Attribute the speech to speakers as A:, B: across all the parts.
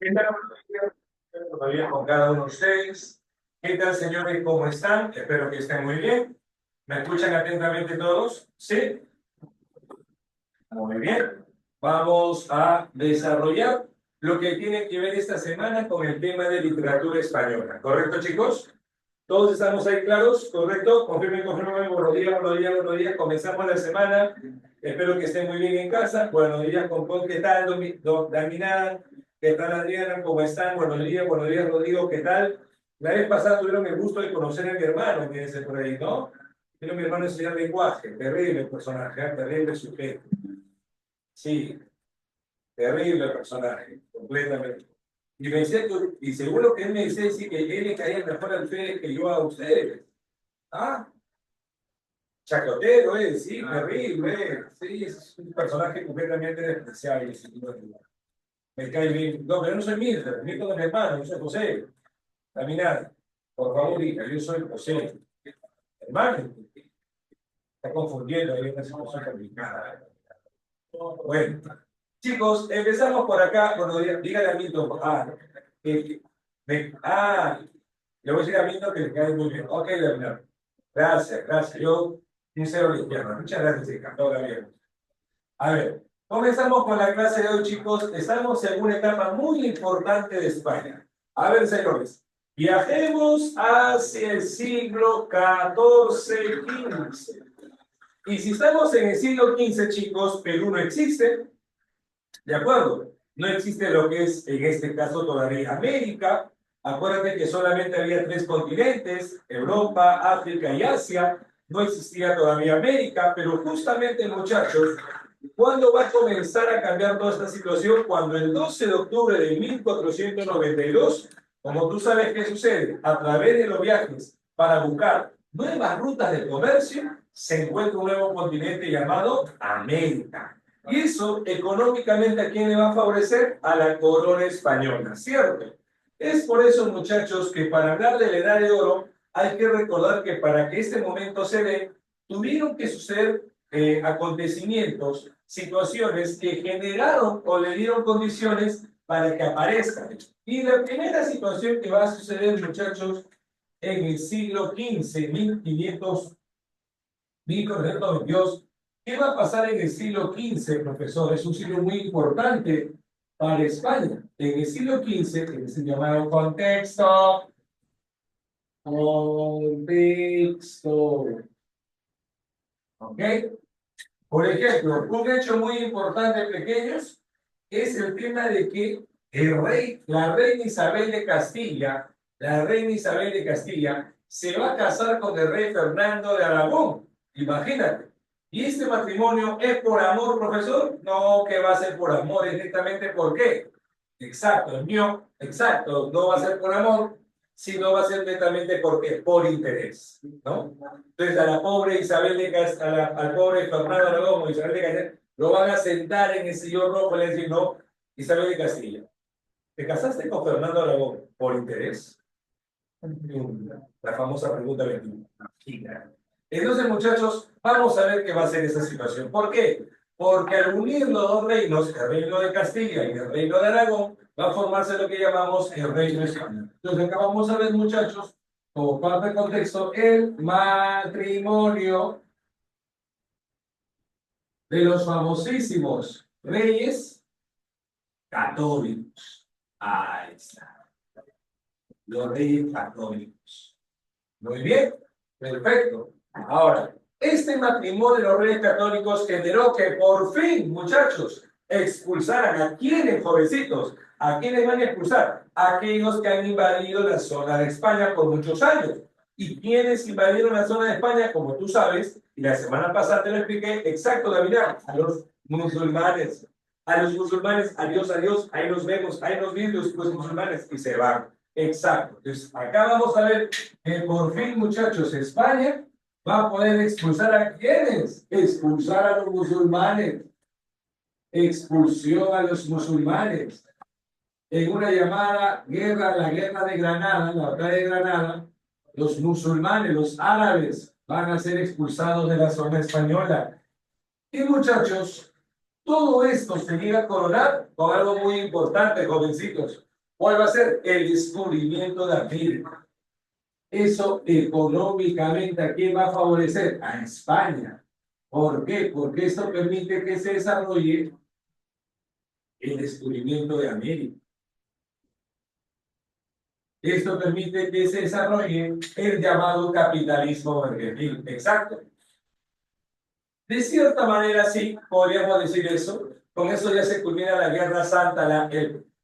A: ¿Qué tal? Buenos días con cada uno de ustedes. ¿Qué tal, señores? ¿Cómo están? Espero que estén muy bien. ¿Me escuchan atentamente todos? ¿Sí? Muy bien. Vamos a desarrollar lo que tiene que ver esta semana con el tema de literatura española. ¿Correcto, chicos? ¿Todos estamos ahí claros? ¿Correcto? Confirmen, confirmen. Buenos días, buenos días, buenos días. Comenzamos la semana. Espero que estén muy bien en casa. Buenos días, Compón. ¿Qué tal, Daminada? ¿Qué tal, Adriana? ¿Cómo están? Buenos días, Rodrigo. ¿Qué tal? La vez pasada tuvieron el gusto de conocer a mi hermano, fíjense por ahí, ¿no? Pero mi hermano enseñar lenguaje. Terrible personaje, ¿eh? Terrible sujeto. Sí, terrible personaje, completamente. Y me decía, y según lo que él me decía, sí que él le caía mejor al Fede que yo a ustedes. Ah, chacotero, sí, terrible. Sí, es un personaje completamente despreciable, sin duda alguna. Me cae bien. No, pero no soy Milton, Milton es mi hermano, yo soy José. Caminar, por favor, hija, yo soy José. Hermano, está confundiendo, hay una situación complicada. Bueno, chicos, empezamos por acá. Bueno, dígale a Milton. Que, le voy a decir a Milton que le cae muy bien. Ok, Leonardo. Gracias, gracias. Yo, sincero cristiano. Muchas gracias, hija. Todo bien. A ver, comenzamos con la clase de hoy, chicos. Estamos en una etapa muy importante de España. A ver, señores. Viajemos hacia el siglo XIV-XV. Y si estamos en el siglo XV, chicos, Perú no existe. ¿De acuerdo? No existe lo que es, en este caso, todavía América. Acuérdate que solamente había tres continentes, Europa, África y Asia. No existía todavía América, pero justamente, muchachos, ¿cuándo va a comenzar a cambiar toda esta situación? Cuando el 12 de octubre de 1492, como tú sabes qué sucede, a través de los viajes para buscar nuevas rutas de comercio, se encuentra un nuevo continente llamado América. Y eso económicamente ¿a quién le va a favorecer? A la corona española, ¿cierto? Es por eso, muchachos, que para hablar de la edad de oro hay que recordar que para que este momento se dé, tuvieron que suceder acontecimientos, situaciones que generaron o le dieron condiciones para que aparezcan. Y la primera situación que va a suceder, muchachos, en el siglo XV, 1500, 1422, ¿qué va a pasar en el siglo XV, profesor? Es un siglo muy importante para España. En el siglo XV, que es el llamado contexto, ¿ok? Por ejemplo, un hecho muy importante, pequeños, es el tema de que la reina Isabel de Castilla, la reina Isabel de Castilla, se va a casar con el rey Fernando de Aragón. Imagínate. ¿Y este matrimonio es por amor, profesor? No, que va a ser por amor, es directamente ¿por qué? Exacto, el mío, exacto, no va a ser por amor, sino va a ser netamente porque por interés, ¿no? Entonces a la pobre Isabel de Castilla, al pobre Fernando Aragón o Isabel de Castilla, lo van a sentar en el sillón rojo y le dicen, no, Isabel de Castilla, ¿te casaste con Fernando Aragón por interés? La famosa pregunta 21. Entonces, muchachos, vamos a ver qué va a ser esa situación. ¿Por qué? Porque al unir los dos reinos, el reino de Castilla y el reino de Aragón, va a formarse lo que llamamos el reino de España. Entonces, acá vamos a ver, muchachos, como parte de contexto, el matrimonio de los famosísimos reyes católicos. Ahí está. Los reyes católicos. Muy bien, perfecto. Ahora, este matrimonio de los reyes católicos generó que por fin, muchachos, expulsaran a quienes, jovencitos, a quienes van a expulsar, a aquellos que han invadido la zona de España por muchos años. ¿Y quienes invadieron la zona de España? Como tú sabes, y la semana pasada te lo expliqué, exacto, David, a los musulmanes. A los musulmanes, adiós, adiós, ahí nos vemos, ahí nos vimos los musulmanes, y se van. Exacto. Entonces, acá vamos a ver que por fin, muchachos, España va a poder expulsar a quienes, expulsar a los musulmanes, expulsión a los musulmanes. En una llamada guerra, la guerra de Granada, la batalla de Granada, los musulmanes, los árabes, van a ser expulsados de la zona española. Y muchachos, todo esto se llega a coronar con algo muy importante, jovencitos. ¿Cuál va a ser? El descubrimiento de América. Eso económicamente, ¿a quién va a favorecer? A España. ¿Por qué? Porque esto permite que se desarrolle el descubrimiento de América. Esto permite que se desarrolle el llamado capitalismo mercantil. Exacto. De cierta manera, sí, podríamos decir eso. Con eso ya se culmina la Guerra Santa.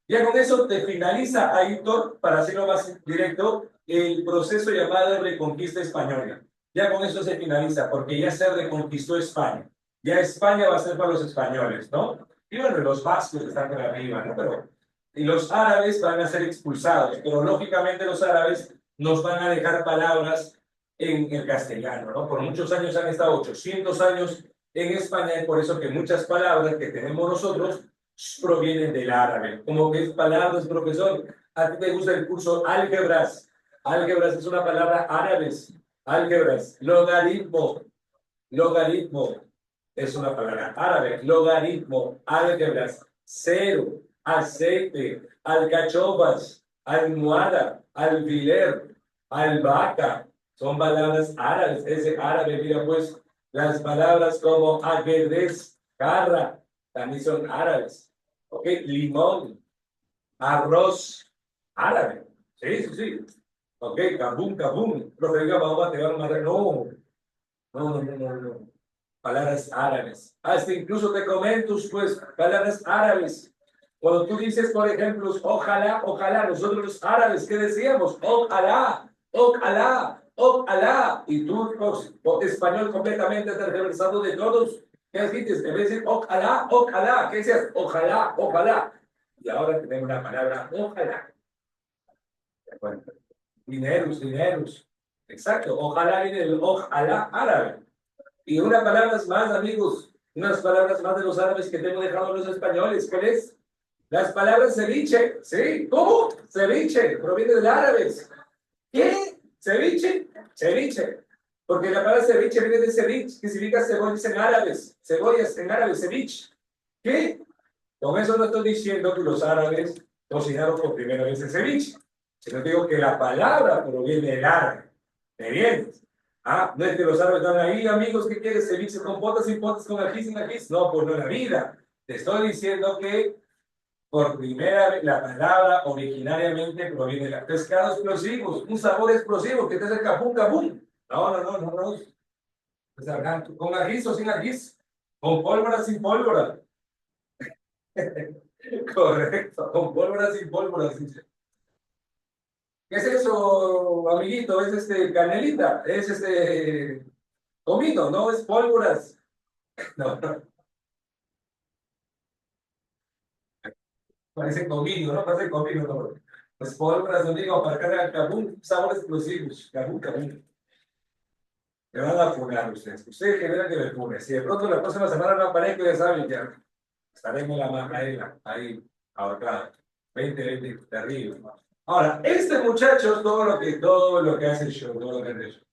A: Ya con eso te finaliza, Aitor, para hacerlo más directo, el proceso llamado de reconquista española. Ya con eso se finaliza, porque ya se reconquistó España. Ya España va a ser para los españoles, ¿no? Y bueno, los vascos están por arriba, ¿no? Pero, y los árabes van a ser expulsados, pero lógicamente los árabes nos van a dejar palabras en el castellano, ¿no? Por muchos años han estado 800 años en España, y por eso que muchas palabras que tenemos nosotros provienen del árabe. Como que es palabras, profesor, a ti te gusta el curso álgebras. Álgebras es una palabra árabe. Álgebras, logaritmo, logaritmo es una palabra árabe. Logaritmo, álgebras, cero, aceite, alcachofas, almohada, alfiler, albahaca. Son palabras árabes. Ese árabe, mira pues, las palabras como ajedrez, carra, también son árabes. ¿Ok? Limón, arroz, árabe. Sí, sí, sí. ¿Ok? Kabum, kabum. Profe, diga, vamos a te van a matar. No, no, no, no, no, no. Palabras árabes. Hasta incluso te comento, pues, palabras árabes. Cuando tú dices, por ejemplo, ojalá, ojalá, nosotros los árabes, ¿qué decíamos? Ojalá, ojalá, ojalá. Y tú, pues, español completamente tergiversado de todos. ¿Qué dices? En vez de decir ojalá, ojalá, ¿qué decías? Ojalá, ojalá. Y ahora tenemos la palabra ojalá. ¿De acuerdo? Dineros, dineros. Exacto. Ojalá viene el ojalá árabe. Y unas palabras más, amigos, unas palabras más de los árabes que tengo dejado los españoles. ¿Cuál es? Las palabras ceviche. ¿Sí? ¿Cómo? Ceviche. Proviene del árabe. ¿Qué? ¿Ceviche? Ceviche. Porque la palabra ceviche viene de ceviche, que significa cebollas en árabes. Cebollas en árabe, ceviche. ¿Qué? Con eso no estoy diciendo que los árabes cocinaron por primera vez el ceviche, sino digo que la palabra proviene del árabe. ¿Me entiendes? Ah, no es que los árabes están ahí, amigos, ¿qué quieres? Ceviche con potas, sin potas, con ají, sin ají. No, pues no es la vida. Te estoy diciendo que por primera vez la palabra originariamente proviene de la pescado explosivos, un sabor explosivo que te hace capum, capum. No, no, no, no, no. O sea, con ají o sin ají, con pólvora, sin pólvora. Correcto, con pólvora sin pólvora. ¿Qué es eso, amiguito? Es canelita, es comino, no es pólvoras. No, no, parece comino, ¿no? Parece comino, no. Pues pólvoras, no digo, para cada cabún, sabores explosivos, cabún, cabún. Me van a funar ustedes. Ustedes generan que me funen. Si de pronto la próxima semana no aparezco, ya saben, ya estaremos la majaela ahí, ahorcada. 20, terrible. Ahora, este muchacho, todo lo que hace el show, todo lo que hace el show.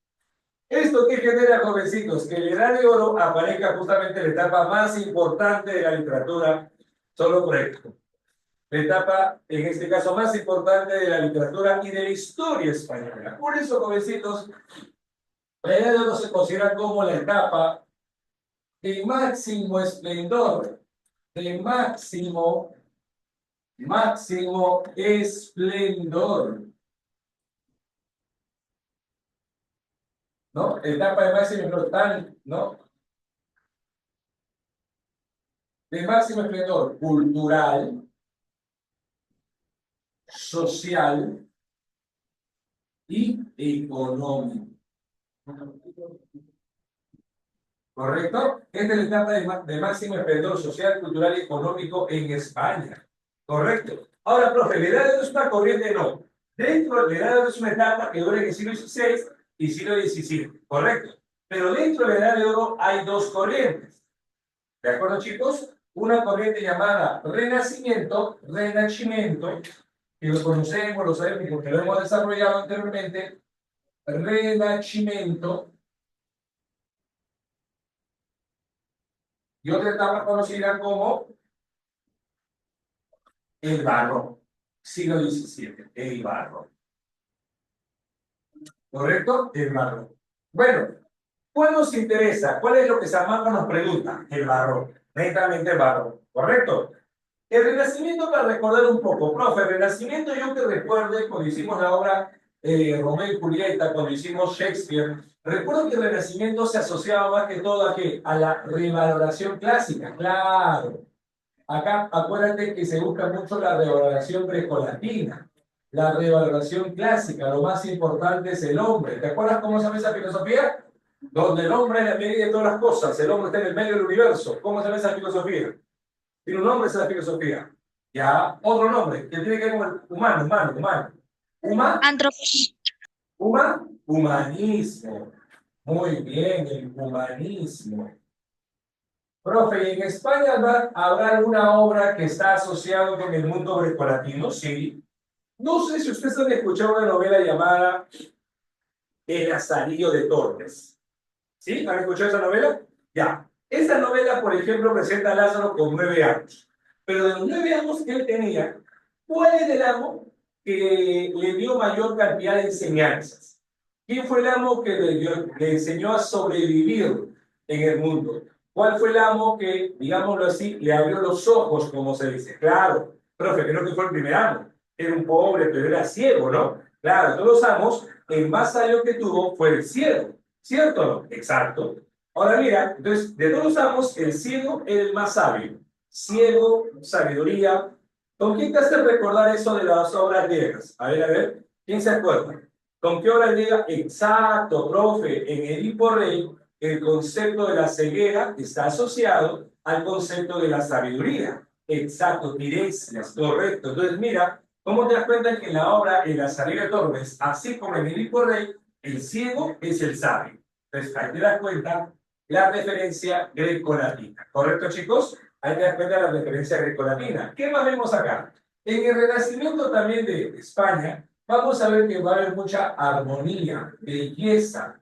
A: Esto que genera, jovencitos, que el Edad de Oro aparezca justamente en la etapa más importante de la literatura, solo por esto. La etapa, en este caso, más importante de la literatura y de la historia española. Por eso, jovencitos, la Edad de Oro se considera como la etapa de máximo esplendor, de máximo esplendor, ¿no? Etapa de máximo esplendor, ¿no? De máximo esplendor cultural, social y económico. ¿Correcto? Esta es la etapa de máximo esplendor social, cultural y económico en España. ¿Correcto? Ahora, profe, ¿la edad de oro es una corriente? No. Dentro de la edad de oro es una etapa que dura en el siglo XVI y siglo XVII. ¿Correcto? Pero dentro de la edad de oro hay dos corrientes. ¿De acuerdo, chicos? Una corriente llamada Renacimiento, que lo conocemos, lo sabemos porque lo hemos desarrollado anteriormente. Renacimiento. Y otra etapa conocida como el barroco. Siglo XVII, el barro. ¿Correcto? El barro. Bueno, ¿cuál nos interesa? ¿Cuál es lo que San Marcos nos pregunta? El barro. Netamente el barro. ¿Correcto? El Renacimiento, para recordar un poco, profe, el Renacimiento, yo que recuerde, cuando hicimos la obra Romeo y Julieta, cuando hicimos Shakespeare, recuerdo que el Renacimiento se asociaba más que todo ¿a qué? A la revaloración clásica, claro. Acá, acuérdate que se busca mucho la revaloración grecolatina, la revaloración clásica, lo más importante es el hombre. ¿Te acuerdas cómo se llama esa filosofía? Donde el hombre es la medida de todas las cosas, el hombre está en el medio del universo. ¿Cómo se llama esa filosofía? Tiene un nombre esa filosofía. Ya, otro nombre, que tiene que ver con el humano. Humanismo. Muy bien, el humanismo. Profe, ¿y en España habrá alguna obra que está asociada con el mundo grecolatino? Sí. No sé si ustedes han escuchado una novela llamada El Lazarillo de Tormes. ¿Sí? ¿Han escuchado esa novela? Ya. Esa novela, por ejemplo, presenta a Lázaro con 9 años. Pero de los 9 años que él tenía, ¿cuál es el amo que le dio mayor cantidad de enseñanzas? ¿Quién fue el amo que le enseñó a sobrevivir en el mundo? ¿Cuál fue el amo que, digámoslo así, le abrió los ojos, como se dice? Claro, profe, creo que fue el primer amo. Era un pobre, pero era ciego, ¿no? Claro, todos los amos, el más sabio que tuvo fue el ciego. ¿Cierto o no? Exacto. Ahora mira, entonces, de todos los amos, el ciego era el más sabio. Ciego, sabiduría. ¿Con quién te hace recordar eso de las obras griegas? A ver, ¿quién se acuerda? ¿Con qué obra griega? Exacto, profe. En Edipo Rey, el concepto de la ceguera está asociado al concepto de la sabiduría. Exacto, Tiresias, correcto. Entonces, mira, ¿cómo te das cuenta que en la obra En la salida de Tormes, así como en Edipo Rey, el ciego es el sabio? Entonces, ahí te das cuenta la referencia grecolatina. ¿Correcto, chicos? Ahí te das cuenta la referencia grecolatina. ¿Qué más vemos acá? En el Renacimiento también de España, vamos a ver que va a haber mucha armonía, belleza.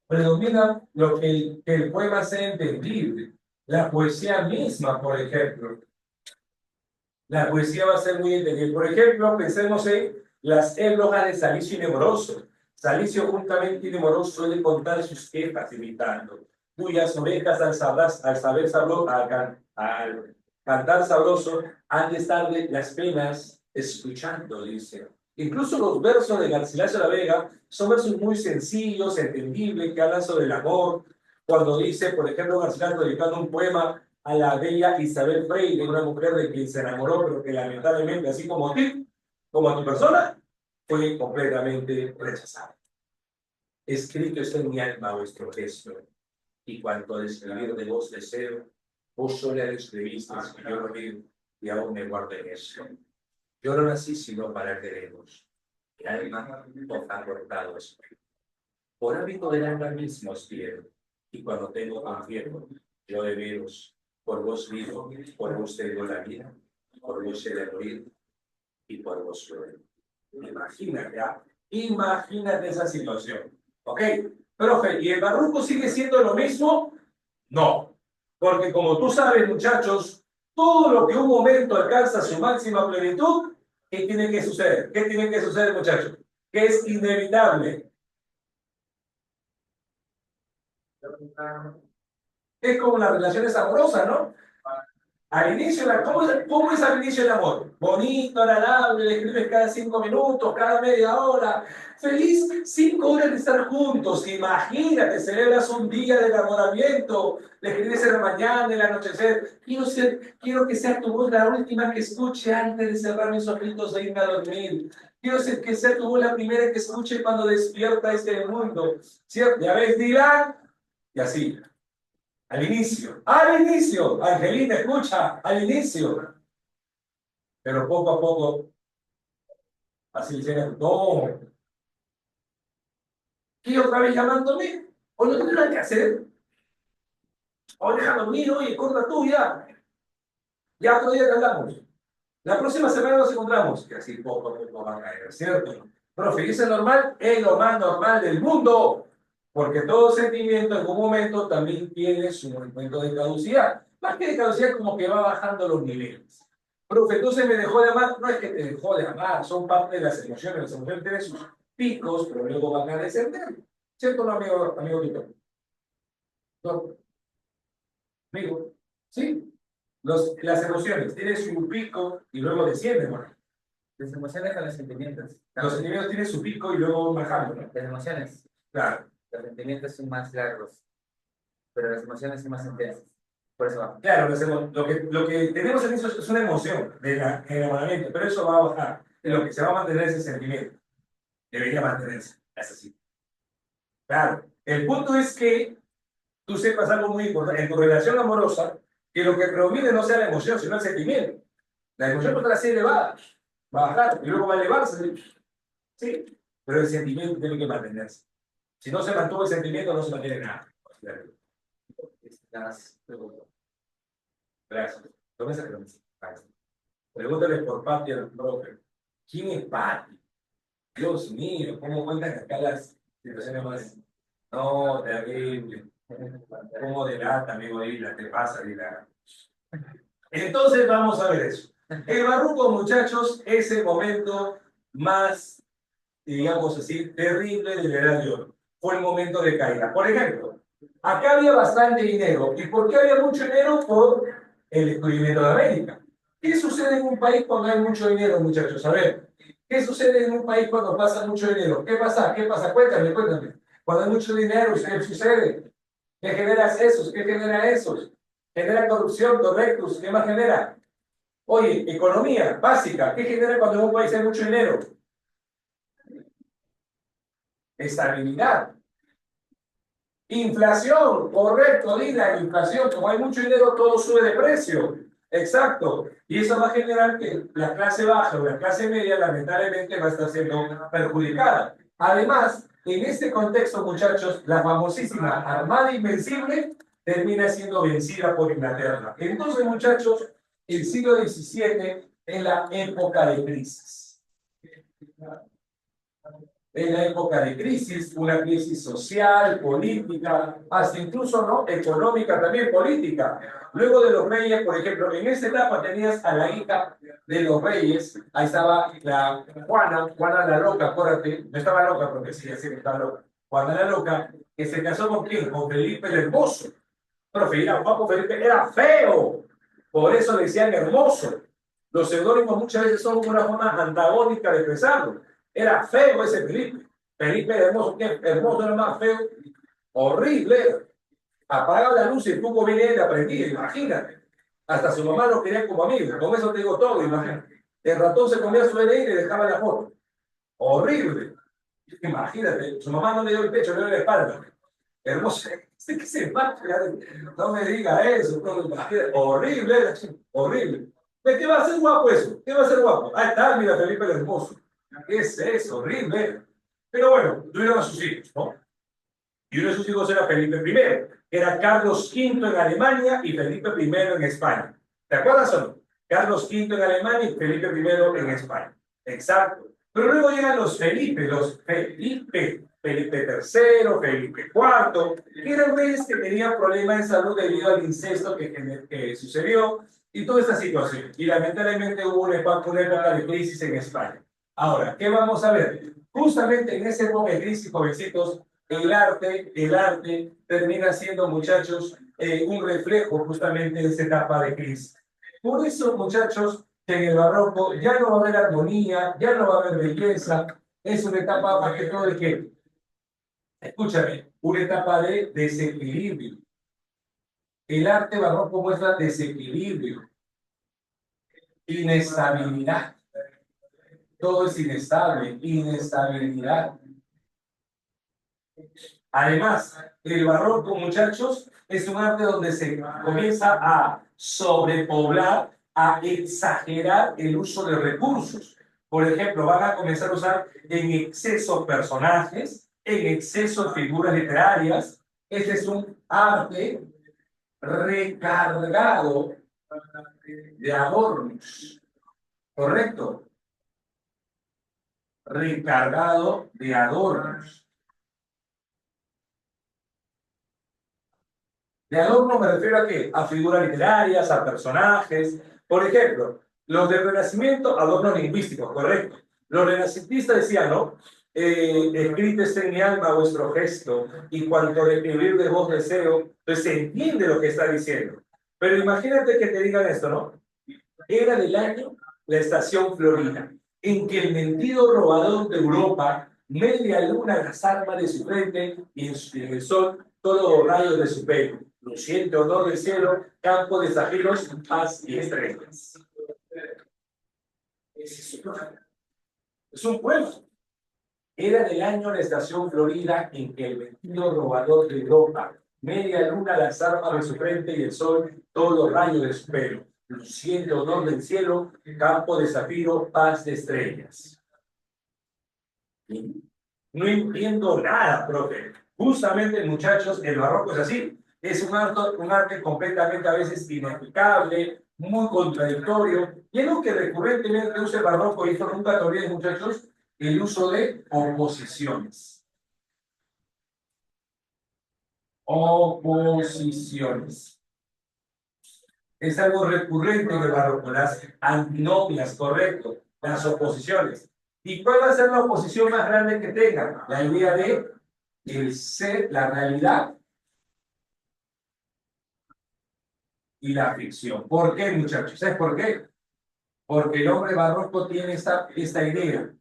A: Predomina lo que el poema sea entendible. La poesía misma, por ejemplo. La poesía va a ser muy entendible. Por ejemplo, pensemos en las églogas de Salicio y Nemoroso. Salicio juntamente y Nemoroso suele contar sus quejas imitando, cuyas orejas al saber sabroso, al cantar sabroso, han de estar de las penas escuchando, dice. Incluso los versos de Garcilaso de la Vega son versos muy sencillos, entendibles, que hablan sobre el amor. Cuando dice, por ejemplo, Garcilaso dedicando un poema a la bella Isabel Freire, una mujer de quien se enamoró, pero que lamentablemente, así como a ti, como a tu persona, fue completamente rechazada. Escrito está en mi alma vuestro gesto, y cuanto a describir de vos deseo, vos sola lo escribisteis, y yo lo vi, y aún me guardo en eso. Yo no nací sino para quereros, mi alma os ha cortado espíritu. Por hábito del alma mismo os quiero, y cuando tengo confierto, yo de veros, por vos vivo, por vos tengo la vida, por vos he de morir, y por vos soy. Imagínate, ¿ya? Imagínate esa situación. ¿Ok? Profe, ¿y el barroco sigue siendo lo mismo? No. Porque como tú sabes, muchachos, todo lo que un momento alcanza su máxima plenitud, ¿qué tiene que suceder? ¿Qué tiene que suceder, muchachos? Que es inevitable. Es como las relaciones amorosas, ¿no? Al inicio, ¿cómo es al inicio el amor? Bonito, agradable, le escribes cada 5 minutos, cada media hora. Feliz 5 horas de estar juntos. Imagínate, celebras un día de enamoramiento, le escribes en la mañana, en el anochecer. Quiero que sea tu voz la última que escuche antes de cerrar mis ojitos e irme a dormir. Que sea tu voz la primera que escuche cuando despierta este mundo. ¿Cierto? Ya ves, Dylan, y así. Al inicio, Angelina, escucha, al inicio. Pero poco a poco, así llega, no. ¿Qué otra vez llamándome? ¿O no tengo nada que hacer? ¿O deja dormir, oye, corta tú ya? Ya otro día te hablamos. La próxima semana nos encontramos. Y así poco a poco va a caer, ¿cierto? Profe, ¿y eso es normal? Es lo más normal del mundo. Porque todo sentimiento en algún momento también tiene su momento de caducidad. Más que de caducidad, como que va bajando los niveles. Profe, entonces me dejó de amar. No es que te dejó de amar, son parte de las emociones. Las emociones tienen sus picos, pero luego van a descender. ¿Cierto o no, amigo Tito? ¿No? Amigo, ¿sí? Las emociones tienen su pico y luego descienden, ¿no?
B: Las emociones con los sentimientos.
A: Los sentimientos tienen su pico y luego van bajando, ¿no?
B: Las emociones.
A: Claro.
B: Los sentimientos son más largos, pero las emociones son más intensas. Por eso va.
A: Claro, lo que tenemos en eso es una emoción del enamoramiento, pero eso va a bajar. Lo que se va a mantener es el sentimiento. Debería mantenerse. Es así. Claro. El punto es que tú sepas algo muy importante. En tu relación amorosa, que lo que predomine no sea la emoción, sino el sentimiento. La emoción no está así elevada. Va a bajar y luego va a elevarse. Sí. Pero el sentimiento tiene que mantenerse. Si no se mantuvo el sentimiento, no se mantiene nada. Gracias. Tómese la camisa. Pregúntale por Patti al profe. ¿Quién es Patti? Dios mío, ¿cómo cuentan acá las situaciones más? No, terrible. ¿Cómo delata, amigo Dila? ¿Qué pasa, Dila? Entonces vamos a ver eso. El barroco, muchachos, es el momento más, digamos así, terrible de la Edad de Oro. Fue el momento de caída. Por ejemplo, acá había bastante dinero. ¿Y por qué había mucho dinero? Por el descubrimiento de América. ¿Qué sucede en un país cuando hay mucho dinero, muchachos? A ver, ¿qué sucede en un país cuando pasa mucho dinero? ¿Qué pasa? ¿Qué pasa? Cuéntame, cuéntame. Cuando hay mucho dinero, ¿qué sucede? ¿Qué genera esos? ¿Qué genera esos? Genera corrupción, correctos. ¿Qué más genera? Oye, economía básica. ¿Qué genera cuando en un país hay mucho dinero? Estabilidad. Inflación, correcto, Lina, inflación. Como hay mucho dinero, todo sube de precio. Exacto. Y eso va a generar que la clase baja o la clase media, lamentablemente, va a estar siendo perjudicada. Además, en este contexto, muchachos, la famosísima Armada Invencible termina siendo vencida por Inglaterra. Entonces, muchachos, el siglo XVII es la época de crisis. En la época de crisis, una crisis social, política, hasta incluso ¿no? económica, también política. Luego de los reyes, por ejemplo, en esta etapa tenías a la hija de los reyes, ahí estaba la Juana la loca, acuérdate, no estaba loca porque sí, así que estaba loca. Juana la loca, que se casó con quién? Con Felipe el Hermoso. Pero Felipe era feo, por eso le decían hermoso. Los seudónimos muchas veces son una forma antagónica de expresarlo. Era feo ese Felipe. Felipe era hermoso. ¿Qué? Hermoso era más feo. Horrible. Apagaba la luz y el poco viene y aprendía. Imagínate. Hasta su mamá lo quería como amigo. Con eso te digo todo, imagínate. El ratón se comía su DNI y le dejaba la foto. Horrible. Imagínate. Su mamá no le dio el pecho, le dio la espalda. Hermoso. ¿Qué se mata? No me diga eso. No, imagínate. Horrible. Horrible. ¿Qué va a ser guapo eso? ¿Qué va a ser guapo? Ahí está, mira, Felipe el Hermoso. ¿Qué es eso? Horrible. Pero bueno, tuvieron a sus hijos, ¿no? Y uno de sus hijos era Felipe I. Era Carlos V en Alemania y Felipe I en España. ¿Te acuerdas o no? Carlos V en Alemania y Felipe I en España. Exacto. Pero luego llegan los Felipe III, Felipe IV, que eran reyes que tenían problemas de salud debido al incesto que sucedió y toda esta situación. Y lamentablemente hubo una época de crisis en España. Ahora, ¿qué vamos a ver? Justamente en esa época de crisis, jovencitos, el arte termina siendo, muchachos, un reflejo justamente de esa etapa de crisis. Por eso, muchachos, que en el barroco ya no va a haber armonía, ya no va a haber belleza, es una etapa más que todo de que, escúchame, una etapa de desequilibrio. El arte barroco muestra desequilibrio, inestabilidad. Todo es inestable, inestabilidad. Además, el barroco, muchachos, es un arte donde se comienza a sobrepoblar, a exagerar el uso de recursos. Por ejemplo, van a comenzar a usar en exceso personajes, en exceso figuras literarias. Este es un arte recargado de adornos, ¿correcto? Recargado de adornos. De adorno me refiero a qué? A figuras literarias, a personajes. Por ejemplo, Los del Renacimiento, adornos lingüísticos, correcto. Los renacentistas decían, ¿no? Escrito está en mi alma vuestro gesto, y cuanto de escribir de vos deseo, pues se entiende lo que está diciendo. Pero imagínate que te digan esto, ¿no? Era del año la estación Florida, en que el mentido robador de Europa, media luna las armas de su frente y en el sol todos los rayos de su pelo, luciente honor del cielo, campo de zafiros, paz y estrellas. Es un pueblo. Era del año la estación Florida en que el mentido robador de Europa, media luna las armas de su frente y el sol todos los rayos de su pelo, luciente honor del cielo, campo de zafiro, paz de estrellas. No entiendo nada, profe. Justamente, muchachos, el barroco es así. Es un arte completamente a veces inexplicable, muy contradictorio. Y es lo que recurrentemente usa el barroco, y esto nunca te olvides, muchachos, el uso de oposiciones. Oposiciones. Es algo recurrente en el barroco, las antinomias, correcto, las oposiciones. ¿Y cuál va a ser la oposición más grande que tenga? La idea de el ser, la realidad y la ficción. ¿Por qué, muchachos? ¿Sabes por qué? Porque el hombre barroco tiene esta idea,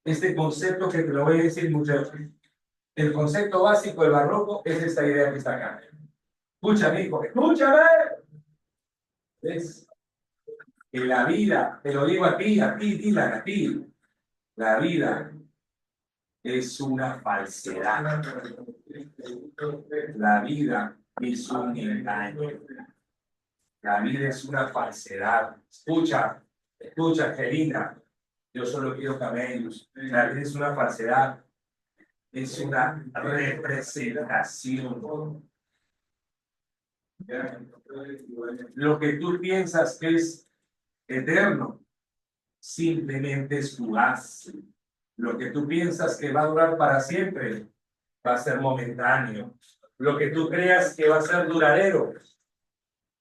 A: este concepto que te lo voy a decir, muchachos. El concepto básico del barroco es esta idea que está acá. Escúchame, hijo, escúchame. ¿Ves? Que la vida, te lo digo a ti, Dylan, a ti, la vida es una falsedad. La vida es un engaño. La vida es una falsedad. Escucha, escucha, Angelina. Yo solo quiero camellos. La vida es una falsedad. Es una representación. Lo que tú piensas que es eterno, simplemente es fugaz. Lo que tú piensas que va a durar para siempre, va a ser momentáneo. Lo que tú creas que va a ser duradero,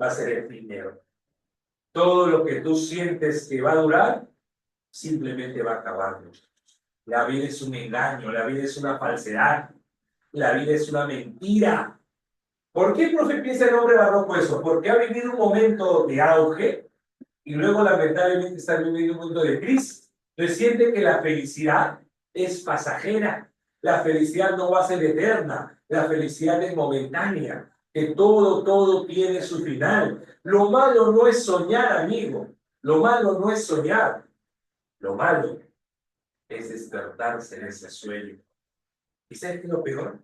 A: va a ser efímero. Todo lo que tú sientes que va a durar, simplemente va a acabar. La vida es un engaño, la vida es una falsedad, la vida es una mentira. ¿Por qué el profe piensa el hombre barroco eso? Porque ha vivido un momento de auge y luego lamentablemente está viviendo un momento de crisis. Entonces siente que la felicidad es pasajera, la felicidad no va a ser eterna, la felicidad es momentánea, que todo tiene su final. Lo malo no es soñar, amigo, lo malo no es soñar, lo malo es despertarse de ese sueño. ¿Y sabes qué es lo peor?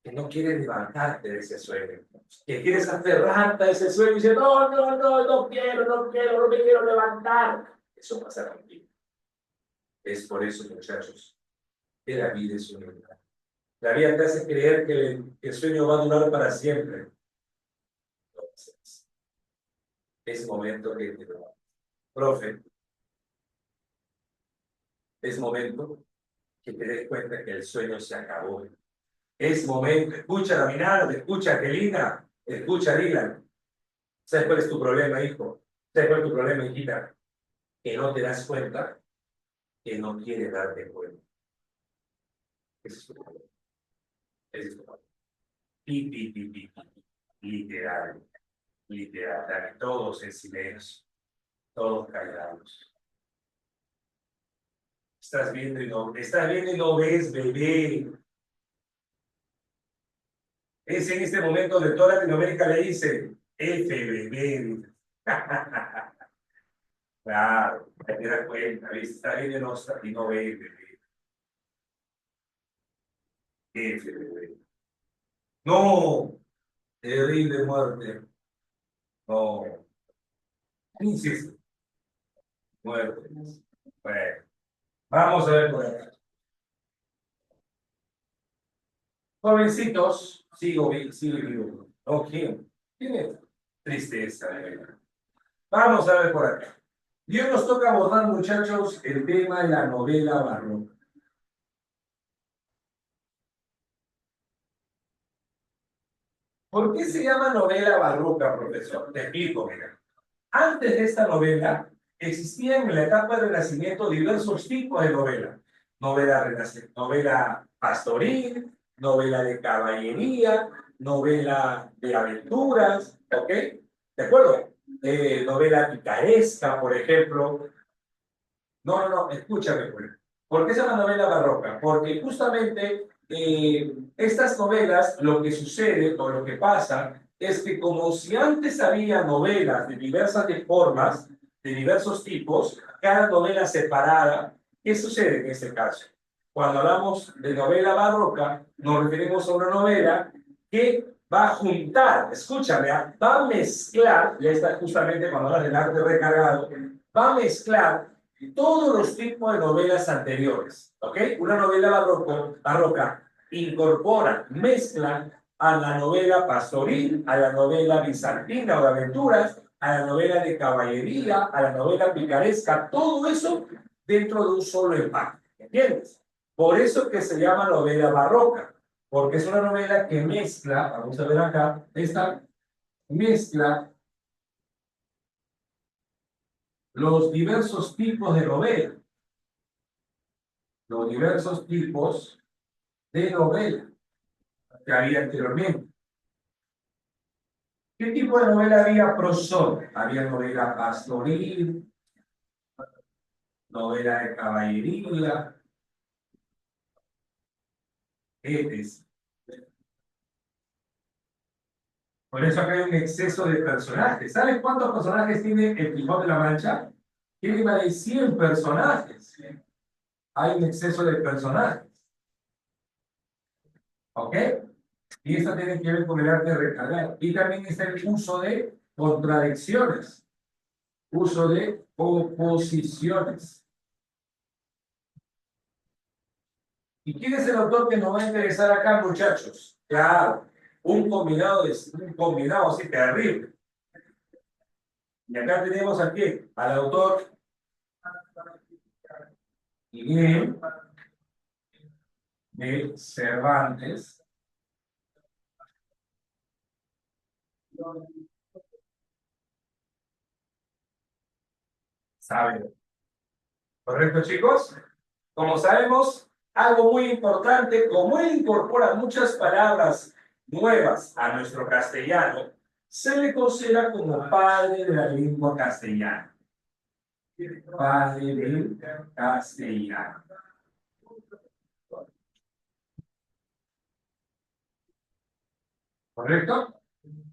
A: Que no quieres levantarte de ese sueño, que quieres aferrarte a ese sueño y dices, no quiero, no me quiero levantar. Eso pasa contigo. Es por eso, muchachos, que la vida es un engaño. La vida te hace creer que el sueño va a durar para siempre. Entonces, es momento que te lo... Profe, es momento que te des cuenta que el sueño se acabó. Es momento, escucha la mirada, escucha Angelina, escucha Dylan. ¿Sabes cuál es tu problema, hijo? ¿Sabes cuál es tu problema, hijita? Que no te das cuenta, que no quieres darte cuenta. Ese es tu problema. Ese es tu problema. Literal, literal. Todos en silencio, todos callados. Estás viendo y no ves, bebé. Es en este momento donde toda Latinoamérica le dice, bebé. Claro, te das cuenta, ¿viste? Está bien y no ve, bebé. Bebé. No, terrible muerte. No, insisto, muerte. Bueno, vamos a ver por acá. Jovencitos, sigo vivo. No, ¿quién? ¿Quién es? Tristeza, de verdad. Vamos a ver por acá. Y hoy nos toca abordar, muchachos, el tema de la novela barroca. ¿Por qué se llama novela barroca, profesor? Te explico, mira. Antes de esta novela, existían en la etapa del Renacimiento diversos tipos de novela. Novela pastoril, novela de caballería, novela de aventuras, ¿ok? ¿De acuerdo? Novela picaresca, por ejemplo. No, escúchame, pues. ¿Por qué se llama novela barroca? Porque justamente estas novelas, lo que sucede o lo que pasa es que como si antes había novelas de diversas formas, de diversos tipos, cada novela separada, ¿qué sucede en este caso? Cuando hablamos de novela barroca, nos referimos a una novela que va a juntar, escúchame, va a mezclar, ya está justamente cuando hablas del arte recargado, va a mezclar todos los tipos de novelas anteriores, ¿ok? Una novela barroca incorpora, mezcla a la novela pastoril, a la novela bizantina o de aventuras, a la novela de caballería, a la novela picaresca, todo eso dentro de un solo empaque, ¿entiendes? Por eso que se llama novela barroca, porque es una novela que mezcla, vamos a ver acá, esta mezcla los diversos tipos de novela, los diversos tipos de novela que había anteriormente. ¿Qué tipo de novela había? Prosódica. Había novela pastoril, novela de caballería, etc. Por eso acá hay un exceso de personajes. ¿Sabes cuántos personajes tiene el Quijote de la Mancha? Tiene más de 100 personajes. Hay un exceso de personajes. ¿Ok? Y esto tiene que ver con el arte de recargar. Y también está el uso de contradicciones, uso de oposiciones. ¿Y quién es el autor que nos va a interesar acá, muchachos? Claro, un combinado así terrible. Y acá tenemos aquí al autor Miguel de Cervantes. ¿Saben? ¿Correcto, chicos? Como sabemos, algo muy importante, como él incorpora muchas palabras nuevas a nuestro castellano, se le considera como padre de la lengua castellana. Padre del castellano. ¿Correcto?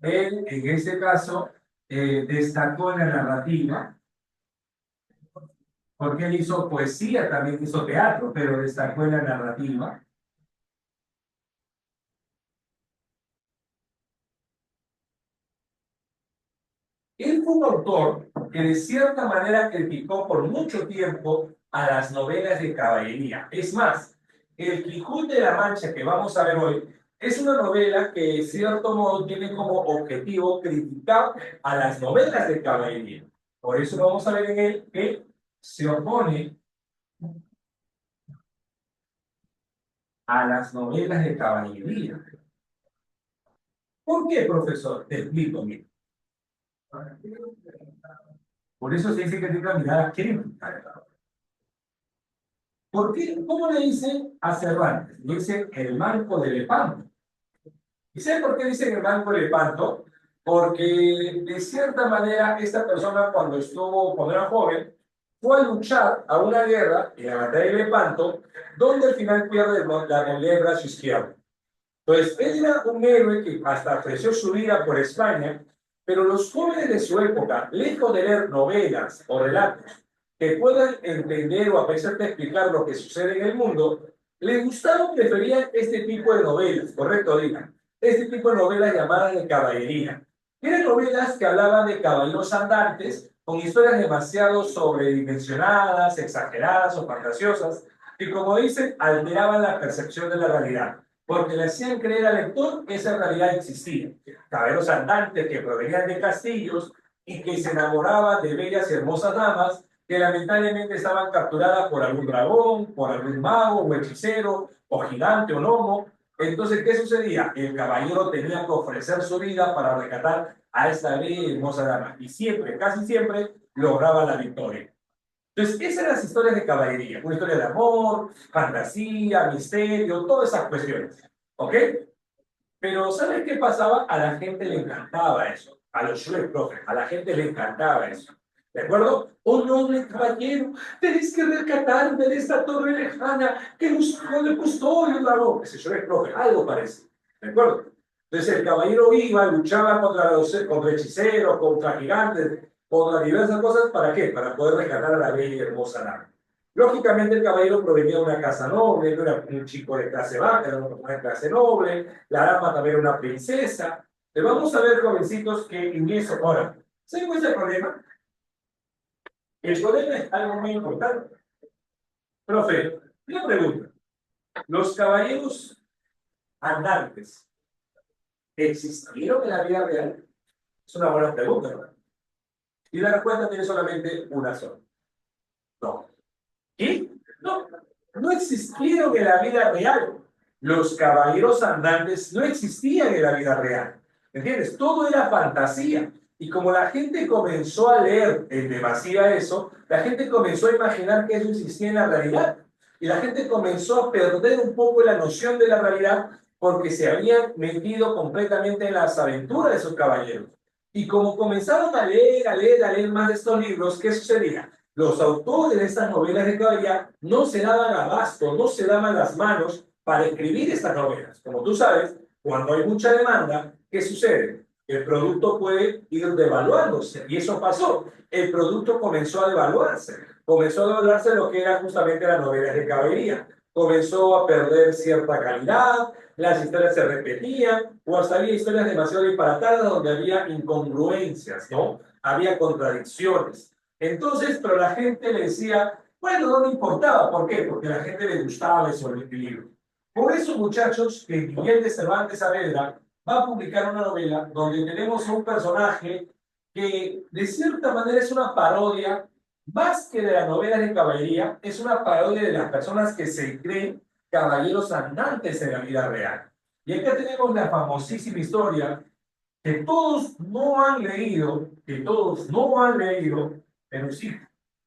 A: Él, en este caso, destacó en la narrativa, porque él hizo poesía, también hizo teatro, pero destacó en la narrativa. Él fue un autor que de cierta manera criticó por mucho tiempo a las novelas de caballería. Es más, El Quijote de la Mancha que vamos a ver hoy es una novela que de cierto modo tiene como objetivo criticar a las novelas de caballería. Por eso vamos a ver en él que se opone a las novelas de caballería. ¿Por qué, profesor? Te explico, mira. Por eso se dice que tiene una mirada crítica. ¿Por qué? ¿Cómo le dicen a Cervantes? Le dicen el manco de Lepanto. ¿Y saben por qué dicen el manco de Lepanto? Porque de cierta manera esta persona cuando era joven, fue a luchar a una guerra, en la batalla de Lepanto, donde al final pierde la moneda del brazo izquierdo. Entonces, él era un héroe que hasta ofreció su vida por España, pero los jóvenes de su época, lejos de leer novelas o relatos que puedan entender o a pesar de explicar lo que sucede en el mundo, les gustaron, preferían este tipo de novelas, correcto, digan, este tipo de novelas llamadas de caballería. Eran novelas que hablaban de caballeros andantes con historias demasiado sobredimensionadas, exageradas o fantasiosas, y como dicen, alteraban la percepción de la realidad porque le hacían creer al lector que esa realidad existía. Caballeros andantes que provenían de castillos y que se enamoraban de bellas y hermosas damas que lamentablemente estaban capturadas por algún dragón, por algún mago o hechicero, o gigante o gnomo. Entonces, ¿qué sucedía? El caballero tenía que ofrecer su vida para rescatar a esta bella y hermosa dama. Y siempre, casi siempre, lograba la victoria. Entonces, esas eran las historias de caballería. Una historia de amor, fantasía, misterio, todas esas cuestiones. ¿Ok? Pero ¿sabes qué pasaba? A la gente le encantaba eso. A los Shrek Prophet, a la gente le encantaba eso. ¿De acuerdo? Oh noble caballero, tenéis que rescatarme de esta torre lejana que buscó de custodio el dragón. Ese Shrek Prophet, algo parece. ¿De acuerdo? Entonces el caballero iba, luchaba contra hechiceros, contra gigantes, contra diversas cosas. ¿Para qué? Para poder rescatar a la bella y hermosa dama. Lógicamente el caballero provenía de una casa noble, no era un chico de clase baja, era una persona de clase noble, la dama también era una princesa. Vamos a ver, jovencitos, que en eso, ahora, ¿saben cuál es el problema? El problema es algo muy importante. Profe, una pregunta. ¿Los caballeros andantes existieron en la vida real? Es una buena pregunta, ¿verdad? Y la respuesta tiene solamente una sola. No. ¿Qué? No, no existieron en la vida real. Los caballeros andantes no existían en la vida real. ¿Entiendes? Todo era fantasía. Y como la gente comenzó a leer en demasía eso, la gente comenzó a imaginar que eso existía en la realidad. Y la gente comenzó a perder un poco la noción de la realidad porque se habían metido completamente en las aventuras de esos caballeros. Y como comenzaron a leer, a leer, a leer más de estos libros, ¿qué sucedía? Los autores de estas novelas de caballería no se daban abasto, no se daban las manos para escribir estas novelas. Como tú sabes, cuando hay mucha demanda, ¿qué sucede? El producto puede ir devaluándose, y eso pasó. El producto comenzó a devaluarse lo que era justamente las novelas de caballería. Comenzó a perder cierta calidad, las historias se repetían, o hasta había historias demasiado disparatadas donde había incongruencias, ¿no? Había contradicciones. Entonces, pero la gente le decía, bueno, no me importaba. ¿Por qué? Porque a la gente le gustaba eso el libro. Por eso, muchachos, que Miguel de Cervantes Saavedra va a publicar una novela donde tenemos a un personaje que de cierta manera es una parodia, más que de las novelas de caballería, es una parodia de las personas que se creen caballeros andantes en la vida real. Y acá tenemos la famosísima historia que todos no han leído, pero sí,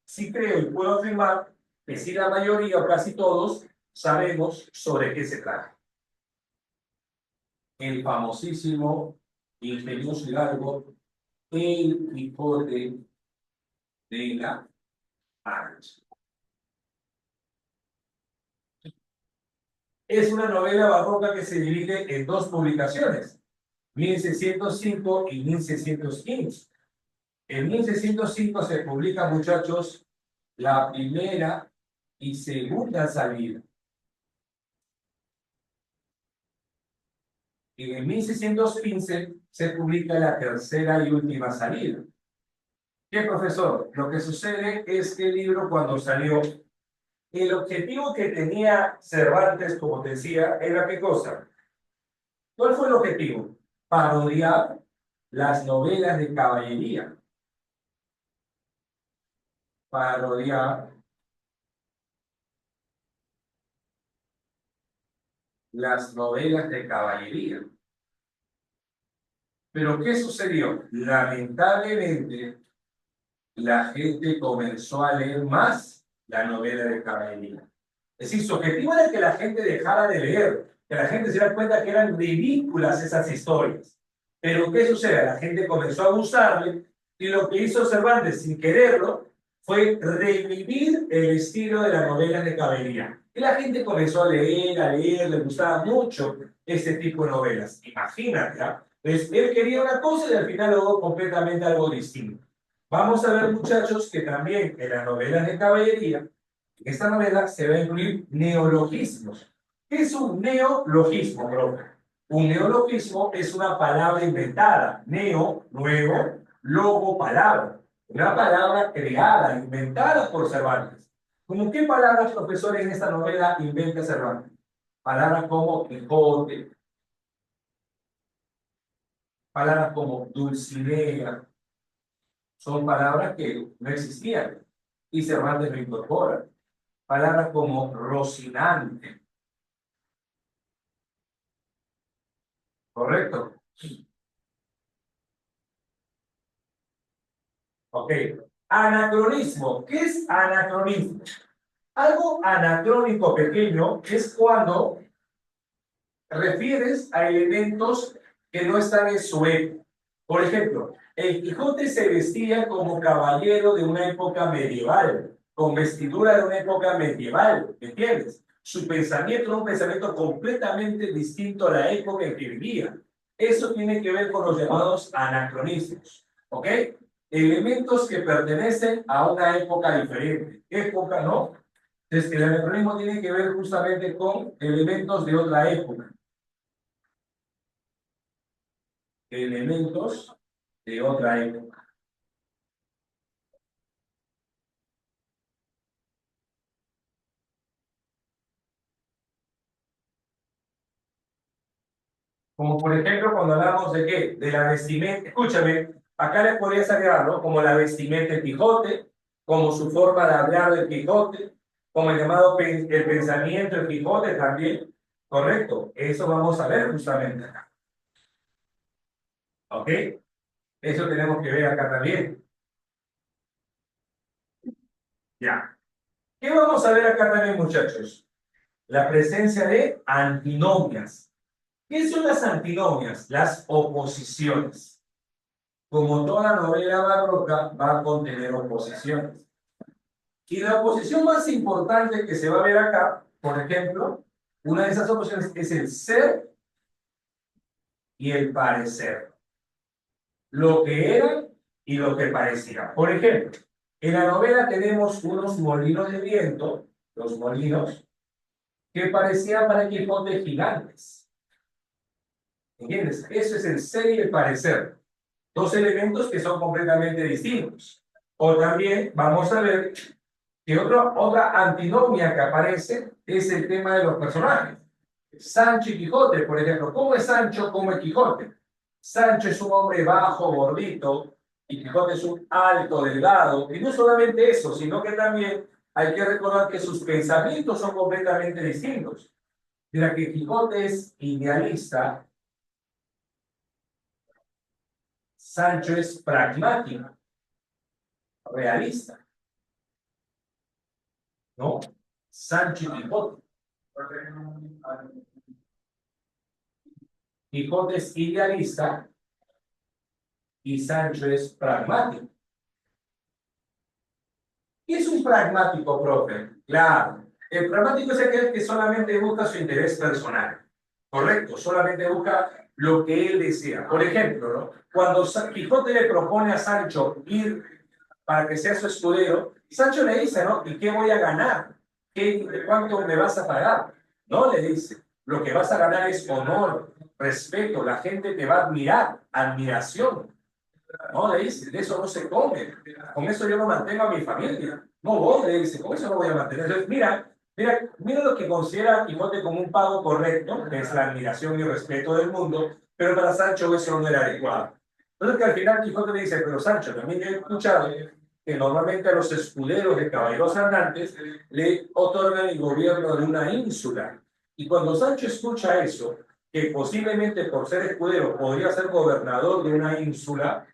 A: sí creo y puedo afirmar que sí la mayoría o casi todos sabemos sobre qué se trata. El famosísimo, ingenioso y largo, El Quijote de la Mancha. Es una novela barroca que se divide en dos publicaciones, 1605 y 1615. En 1605 se publica, muchachos, la primera y segunda salida. Y en 1615 se publica la tercera y última salida. ¿Qué, profesor? Lo que sucede es que el libro, cuando salió, el objetivo que tenía Cervantes, como te decía, era ¿qué cosa? ¿Cuál fue el objetivo? Parodiar las novelas de caballería. Parodiar las novelas de caballería. Pero ¿qué sucedió? Lamentablemente, la gente comenzó a leer más la novela de caballería. Es decir, su objetivo era que la gente dejara de leer, que la gente se diera cuenta que eran ridículas esas historias. Pero ¿qué sucede? La gente comenzó a gustarle y lo que hizo Cervantes, sin quererlo, fue revivir el estilo de las novelas de caballería. Y la gente comenzó a leer, le gustaba mucho este tipo de novelas. Imagínate, ¿ah? Entonces, él quería una cosa y al final logró completamente algo distinto. Vamos a ver, muchachos, que también en las novelas de caballería, en esta novela se va a incluir neologismos. ¿Qué es un neologismo, profe? Un neologismo es una palabra inventada. Neo, nuevo, logo, palabra. Una palabra creada, inventada por Cervantes. ¿Cómo qué palabras, profesor, en esta novela inventa Cervantes? Palabras como Quijote, palabras como Dulcinea, son palabras que no existían y Cervantes lo incorpora. Palabras como Rocinante, ¿correcto? Ok. Anacronismo. ¿Qué es anacronismo? Algo anacrónico pequeño es cuando refieres a elementos que no están en su época. Por ejemplo, el Quijote se vestía como caballero de una época medieval, con vestidura de una época medieval, ¿me entiendes? Su pensamiento era un pensamiento completamente distinto a la época en que vivía. Eso tiene que ver con los llamados anacronismos, ¿ok? Elementos que pertenecen a una época diferente. Época, ¿no? Entonces, el anacronismo tiene que ver justamente con elementos de otra época. Elementos de otra época. Como por ejemplo cuando hablamos de qué, de la vestimenta, escúchame, acá les podría agregar, ¿no? Como la vestimenta del Quijote, como su forma de hablar del Quijote, como el llamado el pensamiento del Quijote también, correcto, eso vamos a ver justamente acá, ¿ok? Eso tenemos que ver acá también, ya. ¿Qué vamos a ver acá también, muchachos? La presencia de antinomias. ¿Qué son las antinomias? Las oposiciones. Como toda novela barroca, va a contener oposiciones. Y la oposición más importante que se va a ver acá, por ejemplo, una de esas oposiciones es el ser y el parecer. Lo que era y lo que parecía. Por ejemplo, en la novela tenemos unos molinos de viento, los molinos, que parecían para el Quijote gigantes. ¿Entiendes? Eso es el ser y el parecer. Dos elementos que son completamente distintos. O también vamos a ver que otra antinomia que aparece es el tema de los personajes. Sancho y Quijote, por ejemplo. ¿Cómo es Sancho? ¿Cómo es Quijote? Sancho es un hombre bajo, gordito, y Quijote es un alto, delgado. Y no solamente eso, sino que también hay que recordar que sus pensamientos son completamente distintos. Mira que Quijote es idealista, Sancho es pragmático, realista, ¿no? Sancho y Quijote. Quijote es idealista y Sancho es pragmático. ¿Qué es un pragmático, profe? Claro, el pragmático es aquel que solamente busca su interés personal. Correcto, solamente busca lo que él desea. Por ejemplo, ¿no? Cuando Quijote le propone a Sancho ir para que sea su escudero, Sancho le dice, ¿no? ¿Y qué voy a ganar? ¿Cuánto me vas a pagar? No, le dice, lo que vas a ganar es honor, respeto, la gente te va a admirar, admiración. No, le dice, de eso no se come, con eso yo no mantengo a mi familia. No, vos, le dice, con eso no voy a mantener. Entonces, mira lo que considera Quijote como un pago correcto, que es la admiración y respeto del mundo, pero para Sancho eso no era adecuado. Entonces que al final Quijote le dice, pero Sancho, también yo he escuchado que normalmente a los escuderos de caballeros andantes le otorgan el gobierno de una ínsula. Y cuando Sancho escucha eso, que posiblemente por ser escudero podría ser gobernador de una ínsula,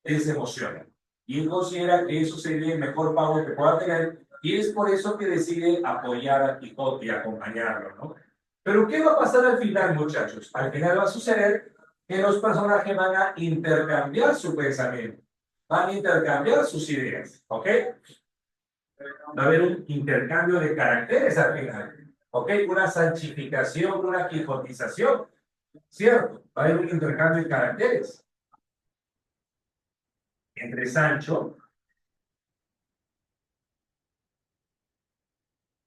A: él se emociona. Y él considera que eso sería el mejor pago que pueda tener, y es por eso que decide apoyar a Quijote y acompañarlo, ¿no? Pero ¿qué va a pasar al final, muchachos? Al final va a suceder que los personajes van a intercambiar su pensamiento, van a intercambiar sus ideas, ¿ok? Va a haber un intercambio de caracteres al final, ¿ok? Una sanchificación, una quijotización, ¿cierto? Va a haber un intercambio de caracteres entre Sancho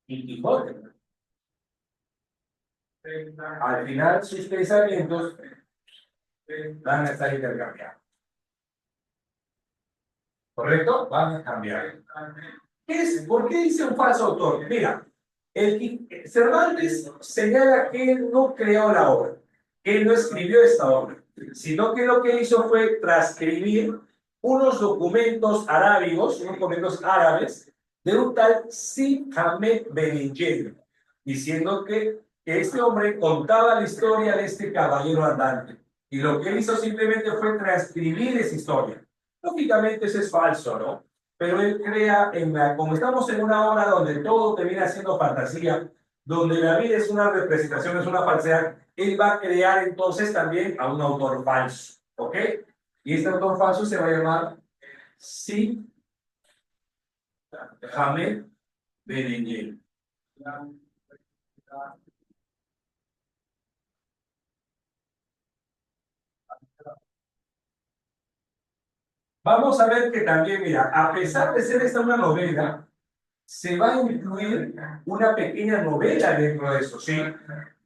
A: y Quijote. Al final sus pensamientos van a estar intercambiados. ¿Correcto? Van a cambiar. ¿Por qué dice un falso autor? Mira, Cervantes señala que él no creó la obra, que él no escribió esta obra, sino que lo que hizo fue transcribir unos documentos arábigos, unos documentos árabes, de un tal Cid Hamed Benengeli, diciendo que este hombre contaba la historia de este caballero andante. Y lo que él hizo simplemente fue transcribir esa historia. Lógicamente eso es falso, ¿no? Pero él crea, como estamos en una obra donde todo termina siendo fantasía, donde la vida es una representación, es una falsedad, él va a crear entonces también a un autor falso, ¿ok? Y este autor falso se va a llamar Si Hamed Ben. Vamos a ver que también, mira, a pesar de ser esta una novela, se va a incluir una pequeña novela dentro de eso, ¿sí?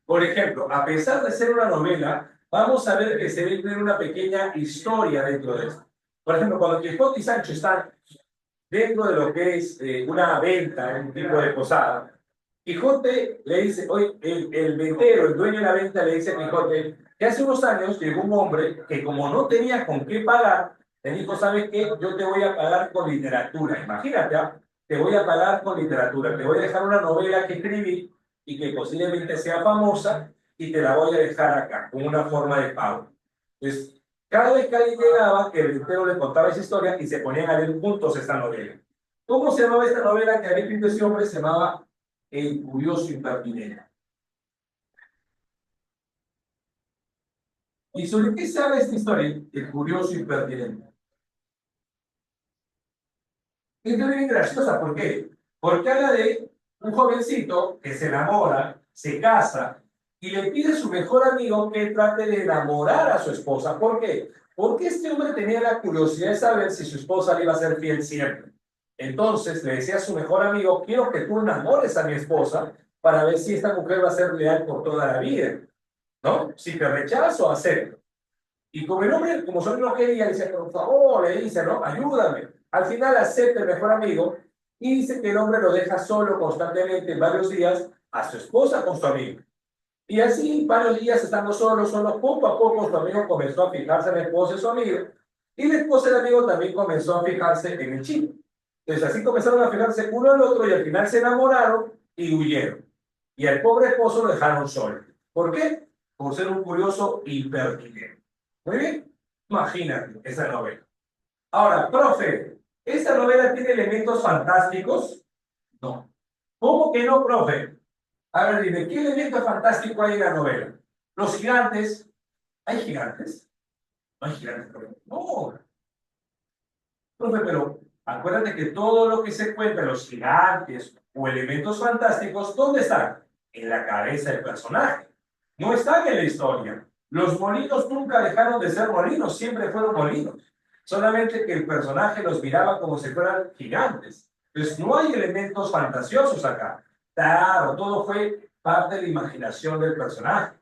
A: Por ejemplo, a pesar de ser una novela, vamos a ver que se va a incluir una pequeña historia dentro de esto. Por ejemplo, cuando Quijote y Sancho están dentro de lo que es una venta, un tipo de posada, Quijote le dice, oye, el ventero, el dueño de la venta, le dice a Quijote que hace unos años llegó un hombre que como no tenía con qué pagar, le dijo, ¿sabes qué? Yo te voy a pagar con literatura. Imagínate, ¿ah? Te voy a pagar con literatura. Te voy a dejar una novela que escribí y que posiblemente sea famosa y te la voy a dejar acá, con una forma de pago. Entonces, cada vez que alguien llegaba, el ventero le contaba esa historia y se ponían a leer juntos esta novela. ¿Cómo se llamaba esta novela que había escrito ese hombre? Se llamaba El curioso impertinente. ¿Y sobre qué se habla esta historia? El curioso impertinente. Es bien graciosa, ¿por qué? Porque habla de un jovencito que se enamora, se casa y le pide a su mejor amigo que trate de enamorar a su esposa. ¿Por qué? Porque este hombre tenía la curiosidad de saber si su esposa le iba a ser fiel siempre. Entonces le decía a su mejor amigo, quiero que tú enamores a mi esposa para ver si esta mujer va a ser leal por toda la vida, ¿no? Si te rechazo, acepto. Y como el hombre, como su amigo no quería, le decía, por favor, le dice, ¿no? Ayúdame. Al final acepta el mejor amigo y dice que el hombre lo deja solo constantemente varios días a su esposa con su amigo. Y así, varios días estando solos, poco a poco su amigo comenzó a fijarse en la esposa de su amigo y la esposa del amigo también comenzó a fijarse en el chico. Entonces así comenzaron a fijarse uno al otro y al final se enamoraron y huyeron. Y al pobre esposo lo dejaron solo. ¿Por qué? Por ser un curioso impertinente. Muy bien, imagínate esa novela. Ahora, profe, ¿esta novela tiene elementos fantásticos? No. ¿Cómo que no, profe? A ver, dime, ¿qué elemento fantástico hay en la novela? Los gigantes. ¿Hay gigantes? No hay gigantes, profe. No, profe, pero acuérdate que todo lo que se cuenta, los gigantes o elementos fantásticos, ¿dónde están? En la cabeza del personaje. No están en la historia. Los molinos nunca dejaron de ser molinos, siempre fueron molinos. Solamente que el personaje los miraba como si fueran gigantes. Entonces, no hay elementos fantasiosos acá. Claro, todo fue parte de la imaginación del personaje.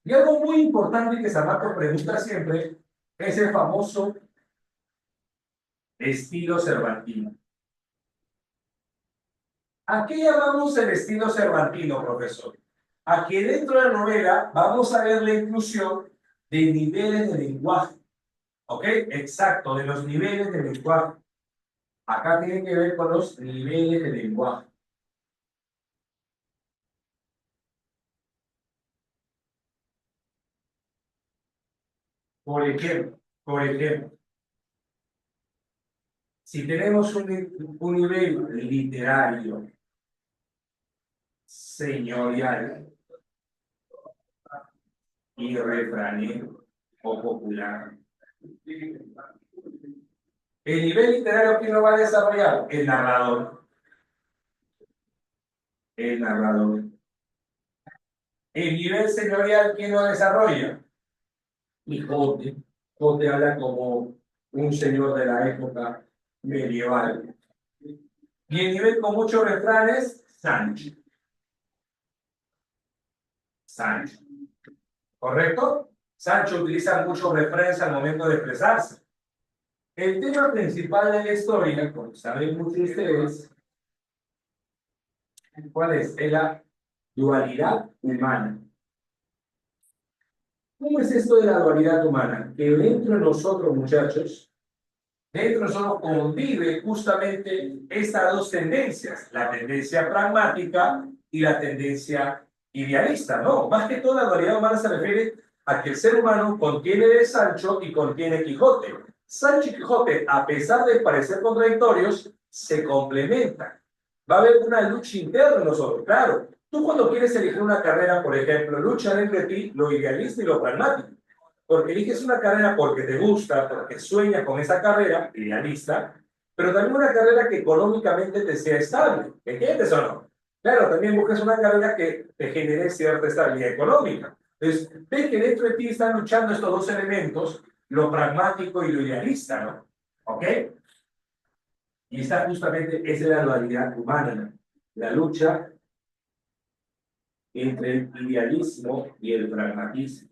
A: Y algo muy importante que Sarmato pregunta siempre es el famoso estilo cervantino. ¿A qué llamamos el estilo cervantino, profesor? A que dentro de la novela vamos a ver la inclusión de niveles de lenguaje. ¿Ok? Exacto, de los niveles de lenguaje. Acá tiene que ver con los niveles de lenguaje. Por ejemplo, si tenemos un nivel literario, señorial y refranero o popular, el nivel literario, ¿quién lo va a desarrollar? El narrador. El narrador. El nivel señorial, ¿quién lo desarrolla? Quijote. Quijote habla como un señor de la época medieval. Y el nivel con muchos refranes, Sancho. Sancho. ¿Correcto? Sancho utiliza muchos refranes al momento de expresarse. El tema principal de la historia, como saben muchos de ustedes, ¿cuál es? Es la dualidad humana. ¿Cómo es esto de la dualidad humana? Que dentro de nosotros, muchachos, dentro de nosotros convive justamente estas dos tendencias, la tendencia pragmática y la tendencia idealista, ¿no? Más que todo la dualidad humana se refiere a que el ser humano contiene de Sancho y contiene Quijote. Sancho y Quijote, a pesar de parecer contradictorios, se complementan. Va a haber una lucha interna en nosotros, claro. Tú cuando quieres elegir una carrera, por ejemplo, luchan entre ti lo idealista y lo pragmático. Porque eliges una carrera porque te gusta, porque sueñas con esa carrera, idealista, pero también una carrera que económicamente te sea estable. ¿Me entiendes o no? Claro, también buscas una carrera que te genere cierta estabilidad económica. Entonces, ves que dentro de ti están luchando estos dos elementos, lo pragmático y lo idealista, ¿no? ¿Ok? Y esa justamente esa es la dualidad humana, ¿no? La lucha entre el idealismo y el pragmatismo.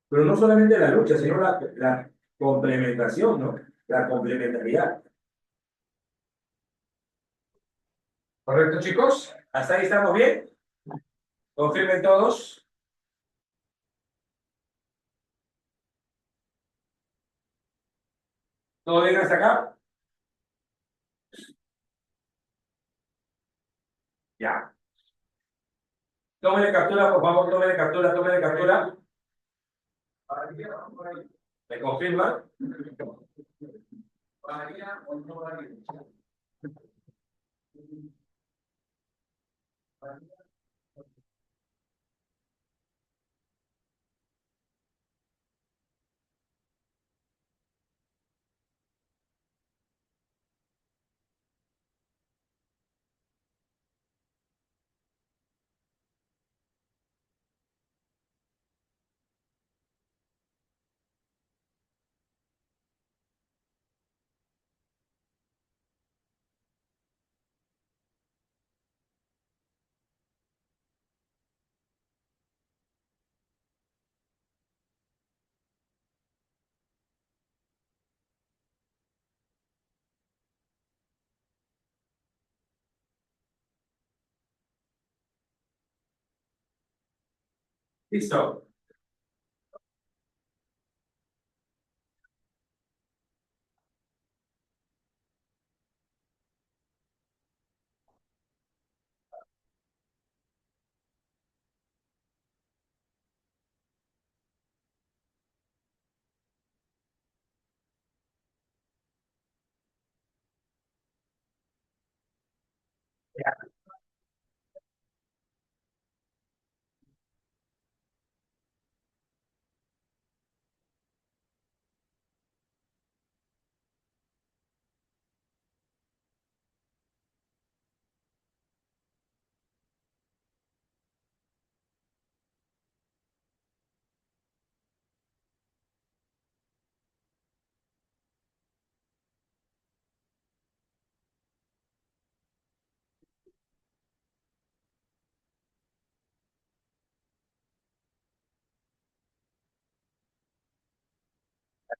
A: Pero no solamente la lucha, sino la complementación, ¿no? La complementariedad. ¿Correcto, chicos? ¿Hasta ahí estamos bien? Confirmen todos. ¿Todo bien hasta acá? Ya. Tómenle captura, por favor, tómenle captura, tómenle captura. ¿Me confirman? ¿Varía o no varía? Listo.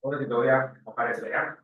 A: Ahora te voy a mojar eso, ¿ya?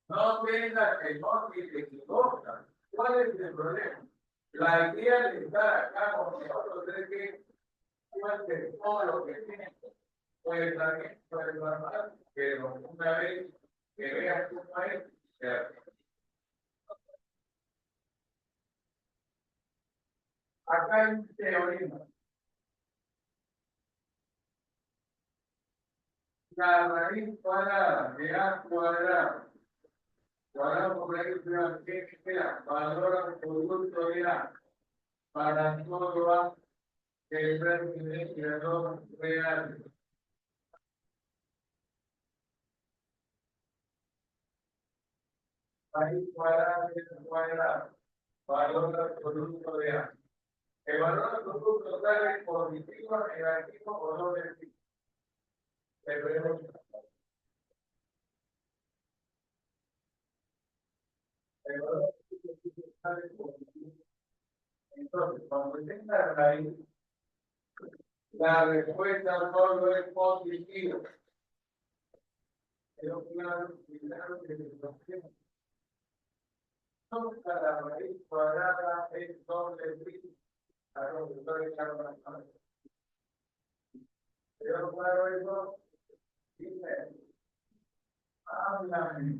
A: No tengas temor si te equivocas. ¿Cuál es el problema? La idea de estar acá con nosotros es que tú haces todo lo que tienes. Puede estar bien, puede estar mal, pero una vez que veas tu país, acá hay un teorema. La raíz cuadrada de A cuadrado, cuadrado por raíz de A, que sea, valora el producto de A para todo A que es de 2 reales. Raíz cuadrada de cuadrado, valora el producto de A. El valor del producto sale positivo, negativo o no negativo. El valor del producto sale positivo. Entonces, cuando tenga la raíz, la respuesta solo es positiva. Pero claro que se sostiene. Nunca la raíz cuadrada es doble pi. Claro, que estoy echando las manos. Pero claro eso, dice, háblame.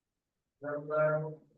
A: No, no,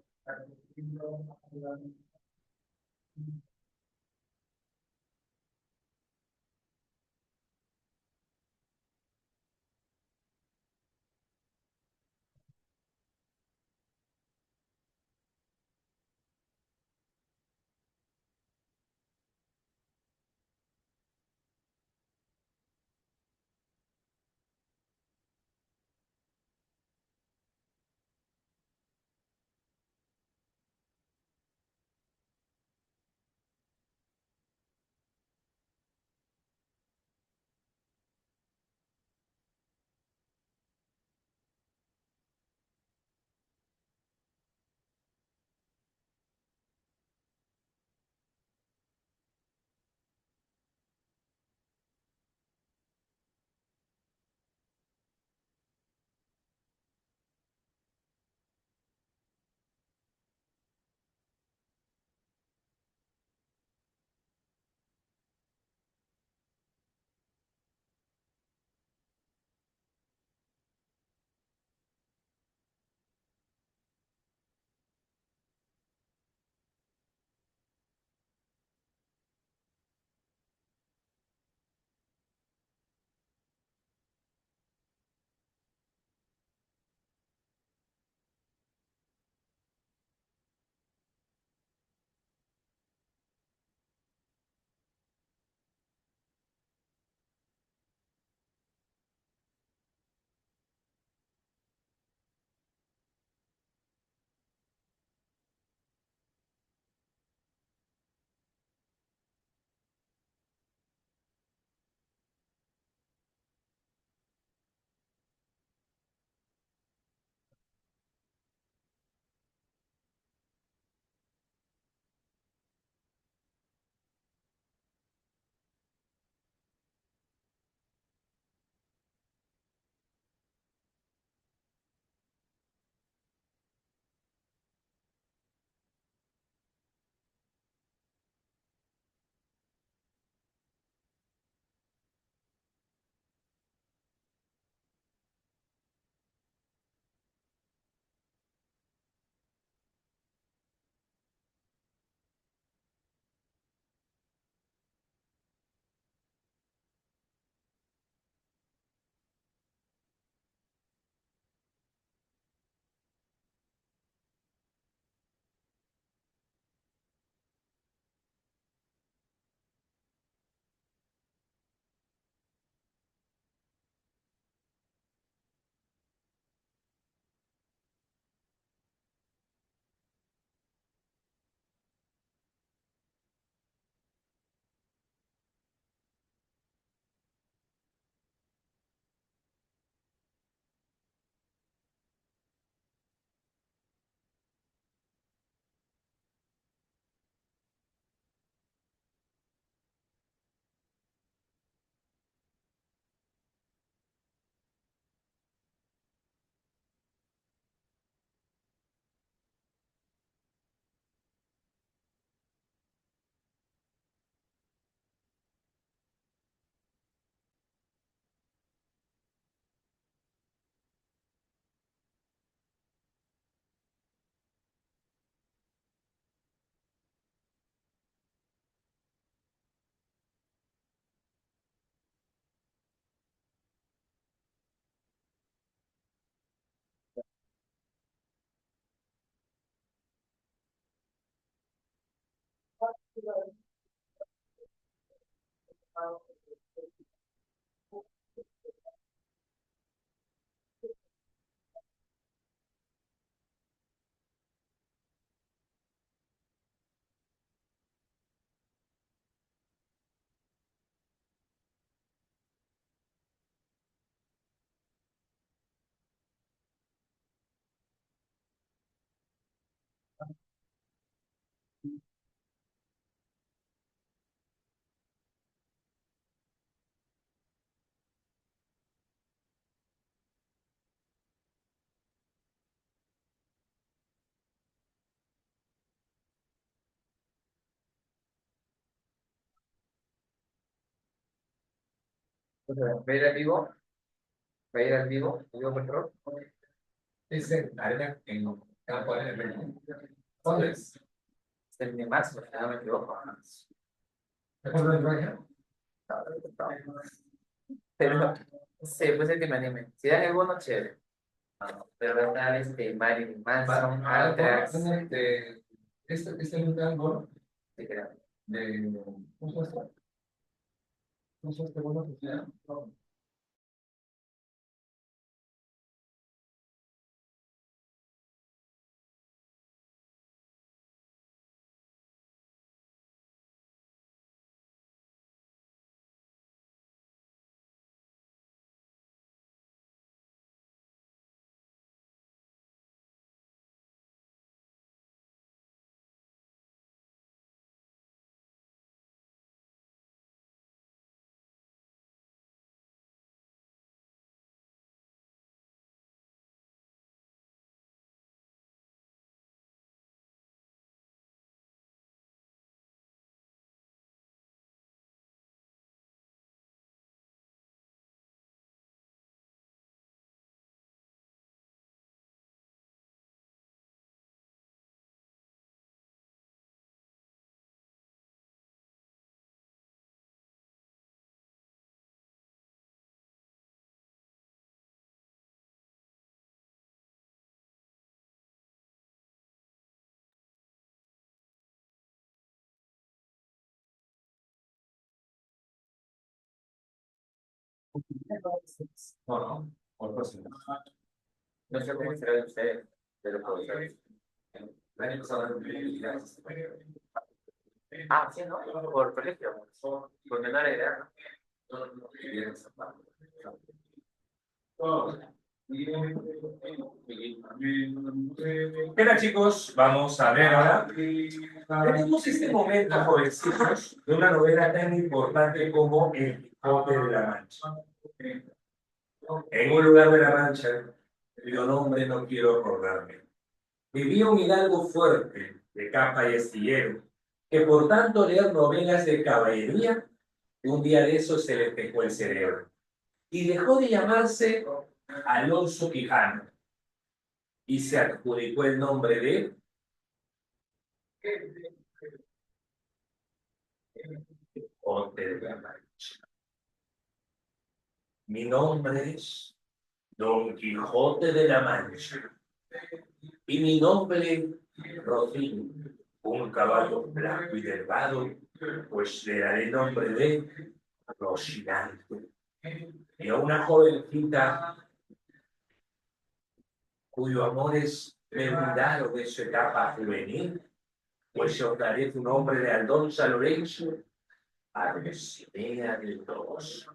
B: ¿Va a ir al vivo? ¿Va a ir al vivo? ¿Al vivo control?
A: Es en arena, en campo de arena. ¿Cuándo es?
B: Es el de marzo, si no me equivoco.
A: ¿Te acuerdas de Raya?
B: Pero, sí, pues el que me anime. Si dan el bono, chévere. Pero va a estar Marilyn Manson, Anthrax.
A: Este es un algo
B: Sí, creo.
A: de. ¿Cómo se llama? ¿Cómo se llama este bono que se llama? No, no, por próximo.
B: No sé cómo será de ustedes, pero puedo saber.
A: El año pasado
B: Ah, sí, ¿no? Por colegio. Porque no era idea,
A: Bien, chicos, vamos a ver ahora. Tenemos este momento, jovencitos, de una novela tan importante como El Quijote de la Mancha. En un lugar de la Mancha, cuyo nombre no quiero acordarme, vivía un hidalgo fuerte, de capa y astillero, que por tanto leer novelas de caballería, un día de eso se le pegó el cerebro. Y dejó de llamarse Alonso Quijano, y se adjudicó el nombre de Quijote de la Mancha. Mi nombre es Don Quijote de la Mancha, y mi nombre, Rocín, un caballo blanco y delgado, pues le daré nombre de Rocinante. Y a una jovencita cuyo amor es verdadero de su etapa juvenil, pues os daré tu nombre de Aldonza Lorenzo, Armesinea de todos.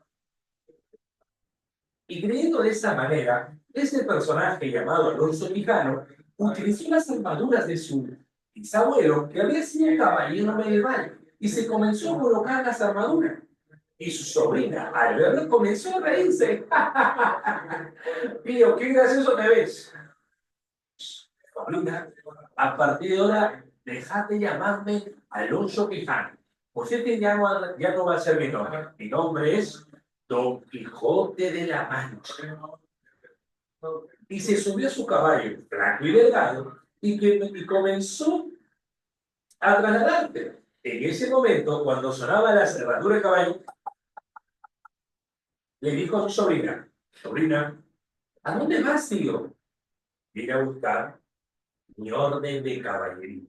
A: Y creyendo de esa manera, este personaje llamado Alonso Quijano utilizó las armaduras de su bisabuelo, que había sido un caballero medieval, y se comenzó a colocar las armaduras. Y su sobrina, al verlo, comenzó a reírse. Pío, qué gracioso te ves. Sobrina, a partir de ahora, dejad de llamarme Alonso Quijano. Por cierto, ya no va a ser mi nombre. Mi nombre es Don Quijote de la Mancha. Y se subió a su caballo, blanco y delgado, y comenzó a trasladarte. En ese momento, cuando sonaba la cerradura del caballo, le dijo a su sobrina, sobrina, ¿a dónde vas, tío? Vine a buscar mi orden de caballería.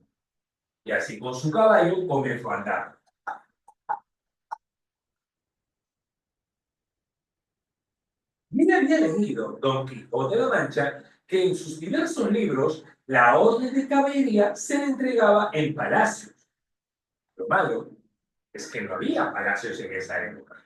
A: Y así con su caballo comenzó a andar. Bien había leído Don Quijote de la Mancha que en sus diversos libros la orden de caballería se le entregaba en palacios. Lo malo es que no había palacios en esa época.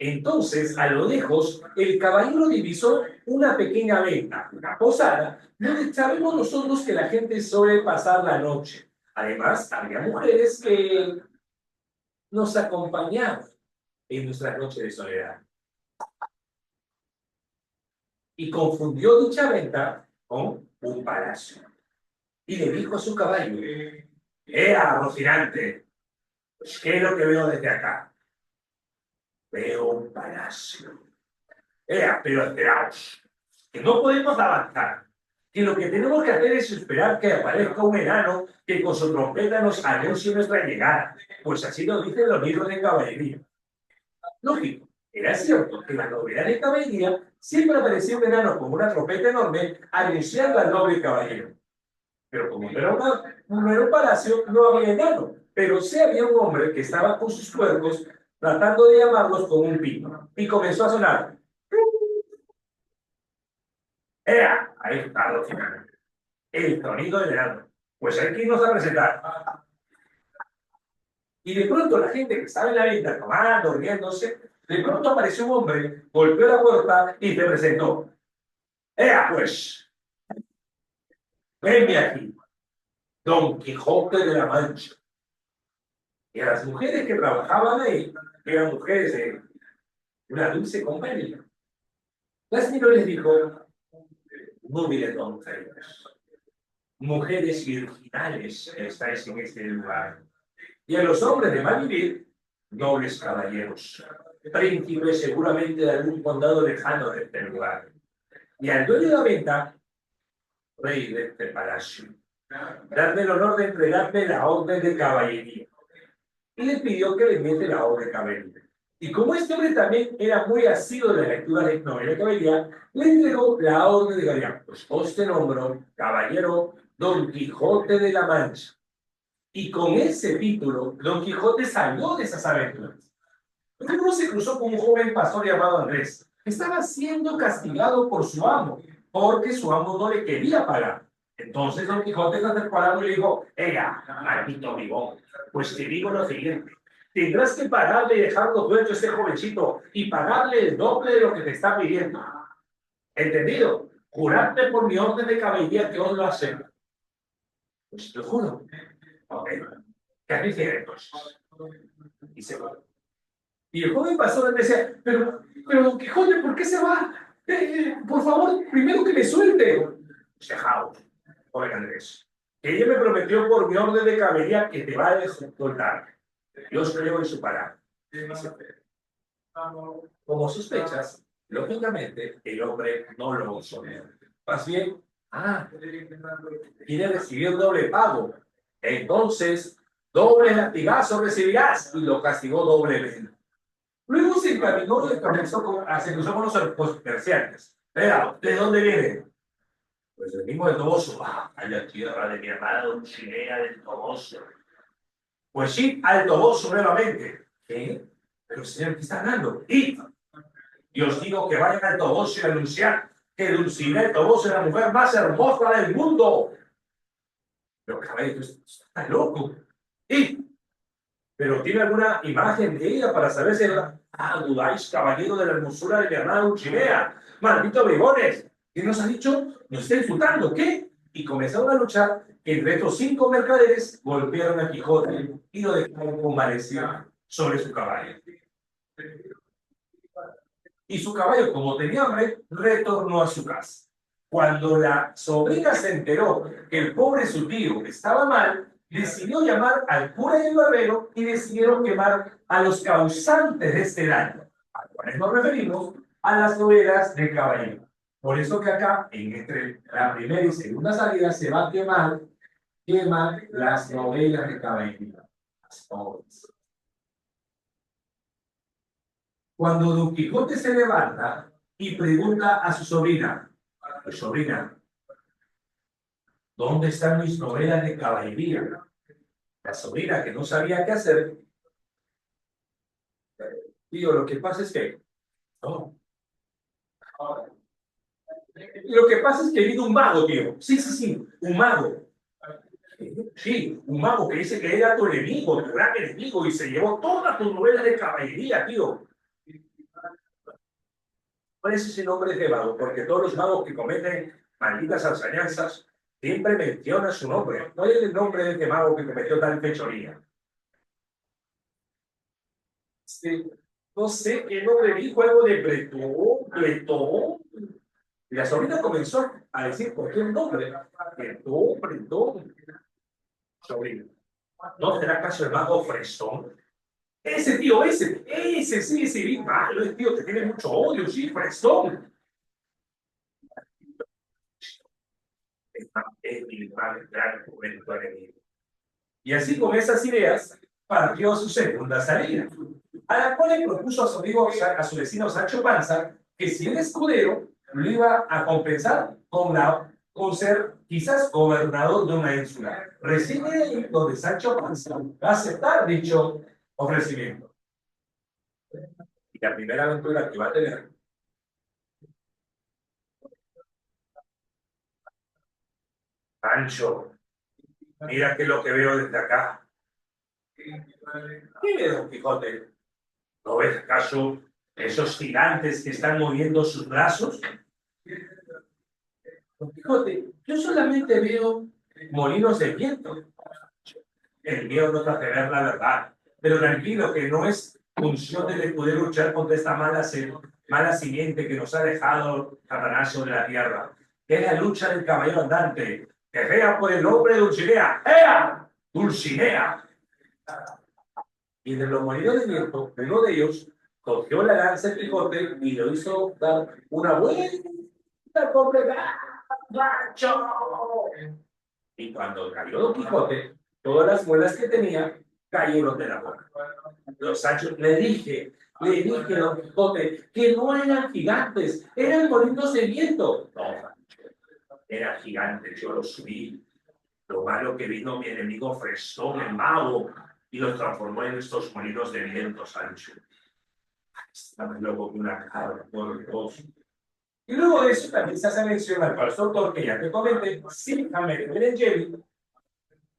A: Entonces, a lo lejos, el caballero divisó una pequeña venta, una posada, donde sabemos nosotros que la gente suele pasar la noche. Además, había mujeres que nos acompañaban en nuestras noches de soledad. Y confundió dicha venta con un palacio. Y le dijo a su caballo: Rocinante, pues, ¿qué es lo que veo desde acá? Veo un palacio. Pero esperaos, que no podemos avanzar, que lo que tenemos que hacer es esperar que aparezca un enano que con su trompeta nos anuncie nuestra llegada, pues así lo dicen los libros de caballería. Lógico, era cierto que en la novedad de caballería siempre aparecía un enano con una trompeta enorme anunciando al noble caballero. Pero como no era un palacio, no había enano, pero sí había un hombre que estaba con sus puercos tratando de llamarlos con un pito, y comenzó a sonar. Ahí está, lógicamente. El sonido del verano. Pues hay que irnos a presentar. Y de pronto la gente que estaba en la venta, tomando, riéndose, de pronto apareció un hombre, golpeó la puerta y se presentó. Pues, venme aquí, Don Quijote de la Mancha. Y a las mujeres que trabajaban ahí, eran mujeres de una dulce compañía, las miró y les dijo: no mire, doncellas, mujeres virginales estáis en este lugar. Y a los hombres de mal vivir, nobles caballeros, príncipes seguramente de algún condado lejano de este lugar. Y al dueño de la venta, rey de este palacio, darme el honor de entregarme la orden de caballería. Y le pidió que le diese la orden de caballería. Y como este hombre también era muy asiduo de la lectura de novela de caballería, le entregó la orden de caballería. Pues os te nombro, caballero Don Quijote de la Mancha. Y con ese título, Don Quijote salió de esas aventuras. Luego se cruzó con un joven pastor llamado Andrés, que estaba siendo castigado por su amo, porque su amo no le quería pagar. Entonces Don Quijote se acercó al amo y le dijo: maldito bribón, pues te digo lo siguiente, tendrás que pagarle y dejarlo dueño a este jovencito y pagarle el doble de lo que te está pidiendo. ¿Entendido? Jurarte por mi orden de caballería que os lo acepto. Pues te lo juro. Ok, ¿qué hacía entonces? Y se va. Y el joven pastor le decía: pero Don Quijote, ¿por qué se va? Por favor, primero que me suelte. Dejaos, joven Andrés, que ella me prometió por mi orden de caballería que te va a soltar. Yo os creo en su palabra. Como sospechas, lógicamente, el hombre no lo usó. Más bien, quiere recibir doble pago. Entonces, doble latigazo recibirás. Y lo castigó doblemente. Luego se encaminó y se cruzó con los comerciantes. ¿De dónde viene? Pues venimos del Toboso. A la tierra de mi amada Dulcinea del Toboso. Pues sí, al Toboso nuevamente. ¿Qué? Pero señor, ¿qué está hablando? Y os digo que vayan al Toboso y anunciar que Dulcinea del Toboso es la mujer más hermosa del mundo. Pero caballero, está loco. Pero tiene alguna imagen de ella para saber si era. Dudáis, caballero de la hermosura de mi amada Dulcinea. Maldito bribones. ¿Qué nos ha dicho? Nos está insultando. ¿Qué? Y comenzaron a luchar. Entre estos 5 mercaderes golpearon a Quijote y lo dejaron convalecido sobre su caballo. Y su caballo, como tenía hambre, retornó a su casa. Cuando la sobrina se enteró que el pobre su tío estaba mal, decidió llamar al cura y el barbero y decidieron quemar a los causantes de este daño, a los cuales nos referimos a las novelas de caballero. Por eso que acá, entre la primera y segunda salida, se va a quemar las novelas de caballero. Las pobres. Cuando Don Quijote se levanta, y pregunta a su sobrina, ¿dónde están mis novelas de caballería? La sobrina, que no sabía qué hacer, digo, lo que pasa es que, no, lo que pasa es que vino un mago, tío. Sí, un mago. Sí, un mago que dice que era tu enemigo, tu gran enemigo, y se llevó todas tus novelas de caballería, tío. ¿Cuál es ese nombre de mago? Porque todos los magos que cometen malditas enseñanzas siempre mencionan su nombre. ¿Cuál es el nombre de ese mago que cometió tal fechoría? Sí, no sé qué nombre dijo, algo de Bretón. Y la sobrina comenzó a decir cualquier nombre. Bretón. Sobrina. ¿No será acaso el mago Fresón? Ese tío, sí, ese bien malo, ese tío que tiene mucho odio, sí, Fresón. Es mi padre, gran momento enemigo. Y así con esas ideas partió su segunda salida, a la cual le propuso a su amigo, a su vecino Sancho Panza, que si el escudero lo iba a compensar con ser quizás gobernador de una ínsula. Recién ahí donde Sancho Panza va a aceptar dicho ofrecimiento. Y la primera aventura que va a tener, Sancho, mira que lo que veo desde acá. ¿Qué ve Don Quijote? ¿No ves acaso esos gigantes que están moviendo sus brazos? Don Quijote, yo solamente veo molinos de viento. El miedo no te hace ver la verdad, pero tranquilo que no es función de poder luchar contra esta mala simiente que nos ha dejado Satanás sobre la tierra. Que es la lucha del caballero andante, que vea por el nombre de Dulcinea. ¡Ea! ¡Dulcinea! Y de los molinos de viento, uno de ellos cogió la lanza de Quijote y lo hizo dar una vuelta por el gacho. Y cuando cayó Don Quijote, todas las muelas que tenía cayeron de la boca. Los Sancho, le dije, Don Quijote, que no eran gigantes, eran molinos de viento. No, eran gigantes, yo los subí. Lo malo que vino mi enemigo Fresón, el mago, y los transformó en estos molinos de viento, Sancho. Estaba luego de una cabra, por Dios. Y luego de eso también se hace mención al falso autor que ya te comenté, sí, Hammer Jerry,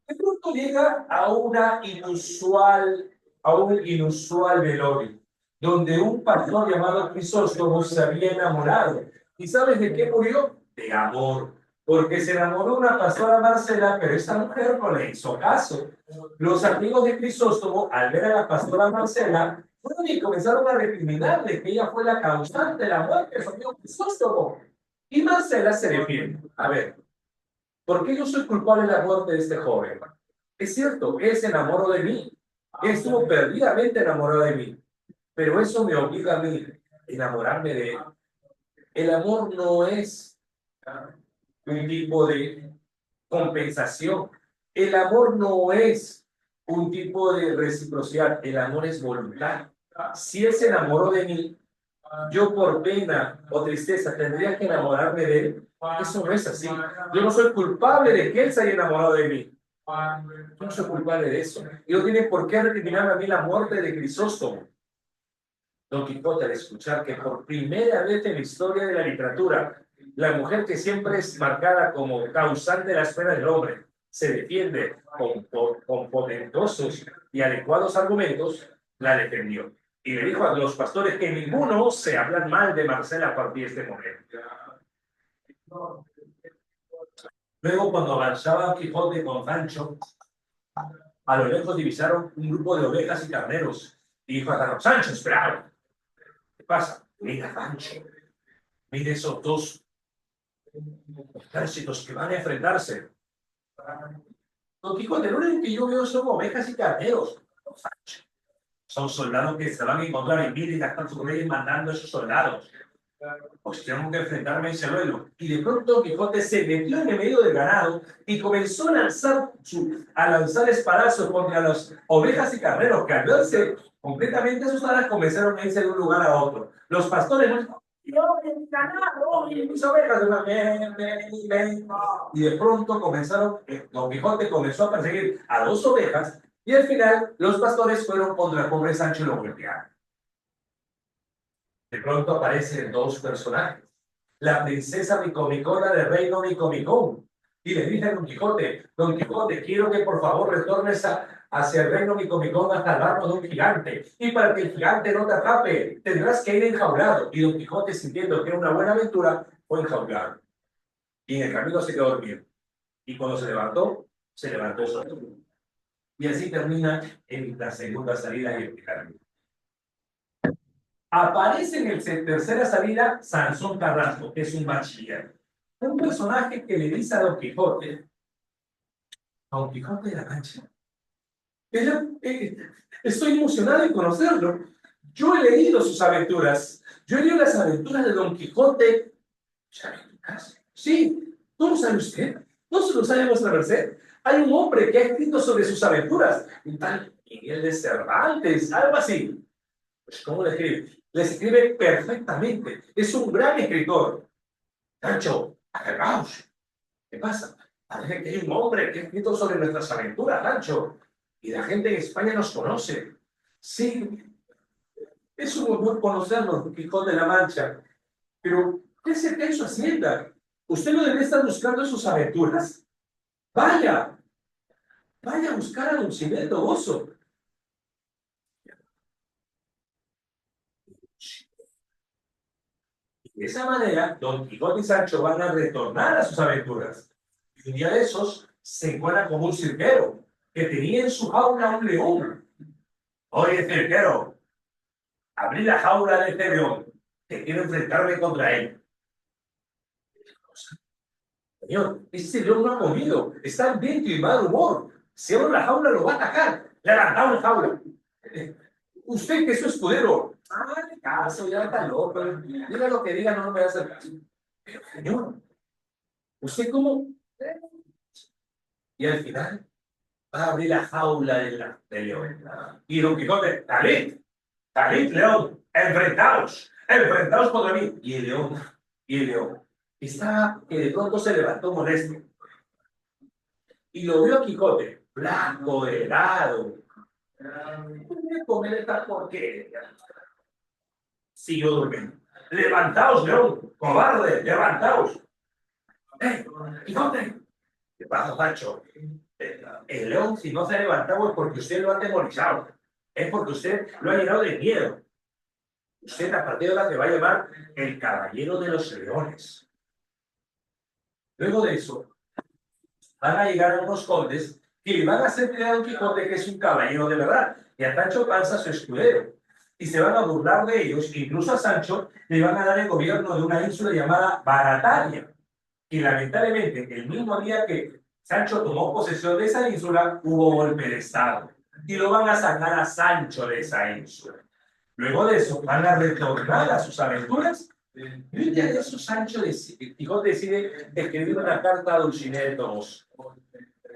A: de pronto llega a un inusual velorio, donde un pastor llamado Crisóstomo se había enamorado. ¿Y sabes de qué murió? De amor, porque se enamoró de una pastora Marcela, pero esta mujer no le hizo caso. Los amigos de Crisóstomo, al ver a la pastora Marcela, fueron y comenzaron a recriminarle que ella fue la causante de la muerte de su amigo Crisóstomo. Y Marcela se defiende. A ver, ¿por qué yo soy culpable de la muerte de este joven? Es cierto, él se enamoró de mí. Él estuvo perdidamente enamorado de mí. Pero eso me obliga a mí a enamorarme de él. El amor no es un tipo de compensación. El amor no es un tipo de reciprocidad. El amor es voluntad. Si él se enamoró de mí, yo por pena o tristeza tendría que enamorarme de él. Eso no es así. Yo no soy culpable de que él se haya enamorado de mí. Yo no soy culpable de eso. Y no tiene por qué recriminarme a mí la muerte de Crisóstomo. Don Quijote, al escuchar que por primera vez en la historia de la literatura, la mujer que siempre es marcada como causante de las penas del hombre, se defiende con potentosos y adecuados argumentos, la defendió. Y le dijo a los pastores que ninguno se hablan mal de Marcela a partir de este momento. Luego, cuando avanzaba Quijote con Sancho, a lo lejos divisaron un grupo de ovejas y carneros. Y dijo a Sancho, Sancho, espera. ¿Qué pasa? Mira, Sancho, mire esos dos ejércitos que van a enfrentarse. Don Quijote, lo único que yo veo son ovejas y carneros. No, Sancho, son soldados que se van a encontrar en vida y ya están sus reyes mandando a esos soldados. Pues tengo que enfrentarme a ese duelo. Y de pronto Quijote se metió en el medio del ganado y comenzó a lanzar espadazos contra las ovejas y carneros que al verse completamente asustadas comenzaron a irse de un lugar a otro. Los pastores y oye, mi ganado, oye, mis ovejas, ven, ven, ven. Y de pronto Don Quijote comenzó a perseguir a dos ovejas, y al final los pastores fueron contra el pobre Sancho y lo golpearon. De pronto aparecen dos personajes. La princesa Micomicona del reino Micomicón. Y le dice a Don Quijote, quiero que por favor retornes hacia el reino Micomicón a salvarnos de un gigante. Y para que el gigante no te atrape, tendrás que ir enjaulado. Y Don Quijote, sintiendo que era una buena aventura, fue enjaulado. Y en el camino se quedó dormido. Y cuando se levantó solo. Y así termina en la segunda salida y el camino. Aparece en el tercera salida Sansón Carrasco, que es un bachiller. Un personaje que le dice a Don Quijote de la Mancha. Estoy emocionado de conocerlo. Yo he leído sus aventuras. Yo he leído las aventuras de Don Quijote. Sí, ¿no lo sabe usted? ¿No se lo sabe vuestra merced? Hay un hombre que ha escrito sobre sus aventuras, un tal Miguel de Cervantes, algo así. Pues, ¿cómo le escribe? Les escribe perfectamente. Es un gran escritor. Sancho, agarraos. ¿Qué pasa? Parece que hay un hombre que ha escrito sobre nuestras aventuras, Sancho. Y la gente en España nos conoce. Sí, es un honor conocernos, Don Quijote de la Mancha. Pero, ¿qué es el que su hacienda? ¿Usted no debe estar buscando sus aventuras? Vaya, vaya a buscar a Dulcinea del Toboso. De esa manera, Don Quijote y Sancho van a retornar a sus aventuras. Y un día de esos se encuentran con un cirquero que tenía en su jaula un león. Oye, cirquero, abrí la jaula de este león, que quiero enfrentarme contra él. Señor, ese león no ha comido, está hambriento y mal humor. Si abro la jaula lo va a atacar. Levantado la jaula. Usted que es su escudero. Ay, caso, ya está loco. Diga lo que diga, no me va a hacer caso. Pero, señor, ¿usted cómo? Y al final va a abrir la jaula del león. Y Don Quijote, Talid, león, enfrentaos contra mí. Y el león, estaba que de pronto se levantó molesto. Y lo vio a Quijote, blanco, helado. Voy a comer esta porquería. Siguió durmiendo. Levantaos, león, cobarde, levantaos. Quijote! ¿Qué pasa, Sancho? El león, si no se ha levantado, es porque usted lo ha atemorizado. Es porque usted lo ha llenado de miedo. Usted a partir de ahora se va a llamar el caballero de los leones. Luego de eso, van a llegar unos condes que le van a hacer creer a Don Quijote que es un caballero de verdad, y a Sancho Panza su escudero. Y se van a burlar de ellos, incluso a Sancho le van a dar el gobierno de una ínsula llamada Barataria. Y lamentablemente, el mismo día que Sancho tomó posesión de esa ínsula, hubo golpe de estado. Y lo van a sacar a Sancho de esa ínsula. Luego de eso, van a retornar a sus aventuras. Y un día de eso, Quijote decide escribir una carta a Dulcinea del Toboso.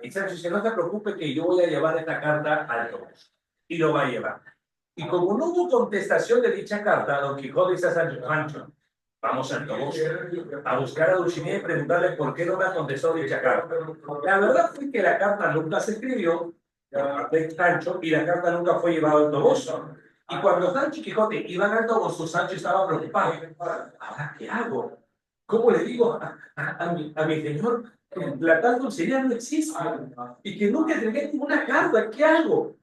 A: Y Sancho dice, no te preocupes que yo voy a llevar esta carta al Toboso. Y lo va a llevar. Y como no hubo contestación de dicha carta, Don Quijote dice a Sancho, vamos al Toboso a buscar a Dulcinea y preguntarle por qué no me ha contestado dicha carta. La verdad fue que la carta nunca se escribió por parte de Sancho y la carta nunca fue llevada al Toboso. Y cuando Sancho y Quijote iban al Toboso, Sancho estaba preocupado. ¿Ahora qué hago? ¿Cómo le digo a mi señor que la tal Dulcinea no existe y que nunca entregué ninguna carta? ¿Qué hago?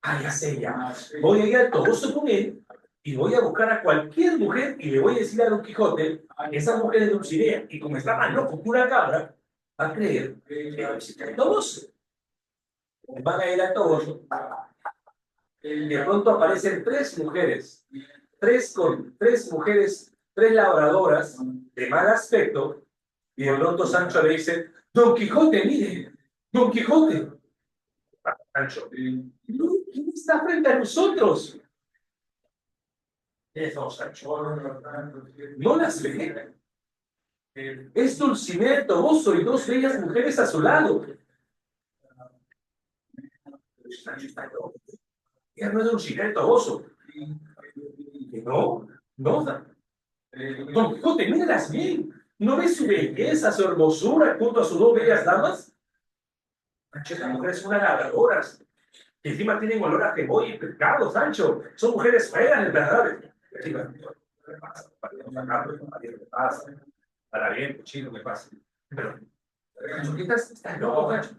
A: Ah, ya sé, ya. Voy a ir al Toboso con él y voy a buscar a cualquier mujer y le voy a decir a Don Quijote que esa mujer es Dulcinea y como está más loco que una cabra, va a creer que existe el Toboso. Van a ir al Toboso. De pronto aparecen tres mujeres, tres labradoras de mal aspecto, y de pronto Sancho le dice, Don Quijote, mire, Don Quijote. Sancho, ¿quién está frente a nosotros? Eso, Sancho. No las ve. Es Dulcinea del Toboso y dos bellas mujeres a su lado. Sancho está loco. Ella no es Dulcinea del Toboso. No, no.
C: Don Quijote, míralas bien. ¿No ves su belleza, su hermosura junto a sus dos bellas damas? Sancho, estas mujeres son halagadoras. Y encima tienen olor a cebolla y pescado, Sancho. Son mujeres feas, en verdad. Chica, ¿qué pasa? ¿Qué pasa? Para bien, chino, ¿qué pasa? Pero, Sancho, ¿qué estás loco, Sancho?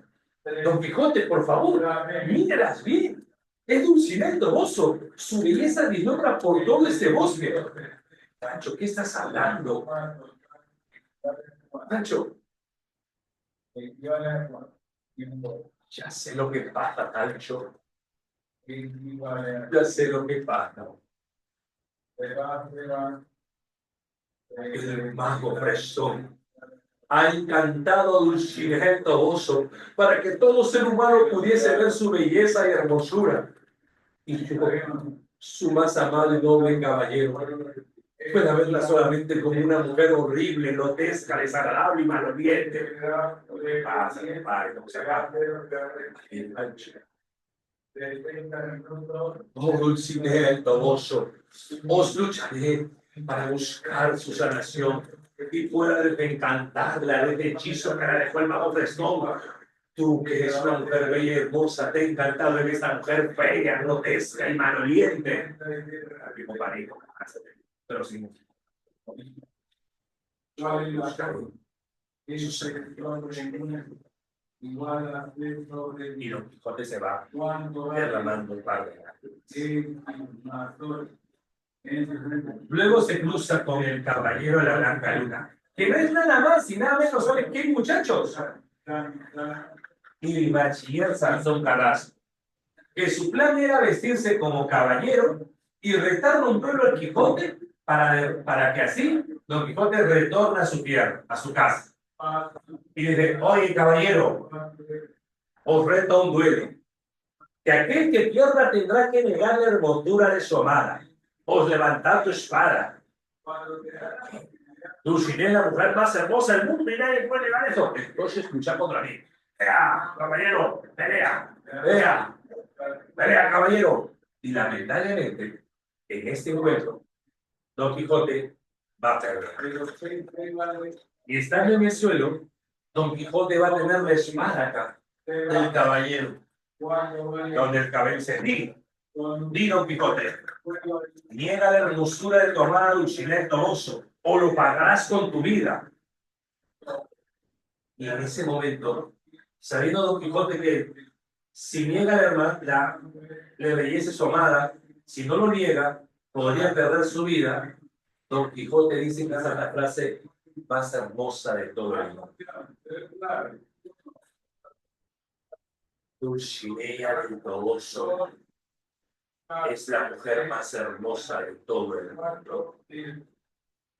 C: Don Quijote, por favor, míralas bien. Es Dulcinea el Toboso. Su belleza vislumbra por todo este bosque. Sancho, ¿qué estás hablando? Sancho, ya sé lo que pasa, Sancho. Ya sé lo que pasa. El mago Fresón ha encantado a Dulcinea el Toboso para que todo ser humano pudiese ver su belleza y hermosura. Y yo, su más amable y noble caballero, puede verla solamente como una mujer horrible, grotesca, desagradable y maloliente. ¿Qué pasa, padre? No se va. Oh, Dulcinea el Toboso, os lucharé para buscar su sanación y pueda desencantarla de este hechizo que la dejó el mago Fresón. Tú, que eres una mujer bella y hermosa, te he encantado en esta mujer fea, grotesca y maloliente. Mismo marido, pero sin y Don Quijote se va derramando un par de lágrimas. Luego se cruza con el caballero de la Blanca Luna, que no es nada más y nada menos, ¿saben qué, muchachos? Y el bachiller Sansón Carrasco, que su plan era vestirse como caballero y retar un duelo al Quijote para que así Don Quijote retorne a su tierra, a su casa. Y dice, oye, caballero, os reto a un duelo, que aquel que pierda tendrá que negar la hermosura de su amada. Os levantad tu espada. Dulcinea es la mujer más hermosa del mundo y nadie puede negar eso. Entonces lucha contra mí. ¡Pelea, caballero! ¡Pelea! ¡Pelea! ¡Pelea, caballero! Y lamentablemente, en este encuentro, Don Quijote va a perder. Y estando en el suelo, Don Quijote va a tener la espada acá del caballero, donde el cabello se diga. Di, Don Quijote, niega la hermosura de tu amada Dulcinea el Toboso, o lo pagarás con tu vida. Y en ese momento, sabiendo Don Quijote que si niega la belleza de su amada, si no lo niega, podría perder su vida, Don Quijote dice que esa es la frase más hermosa de todo el mundo. Dulcinea del Toboso es la mujer más hermosa de todo el mundo.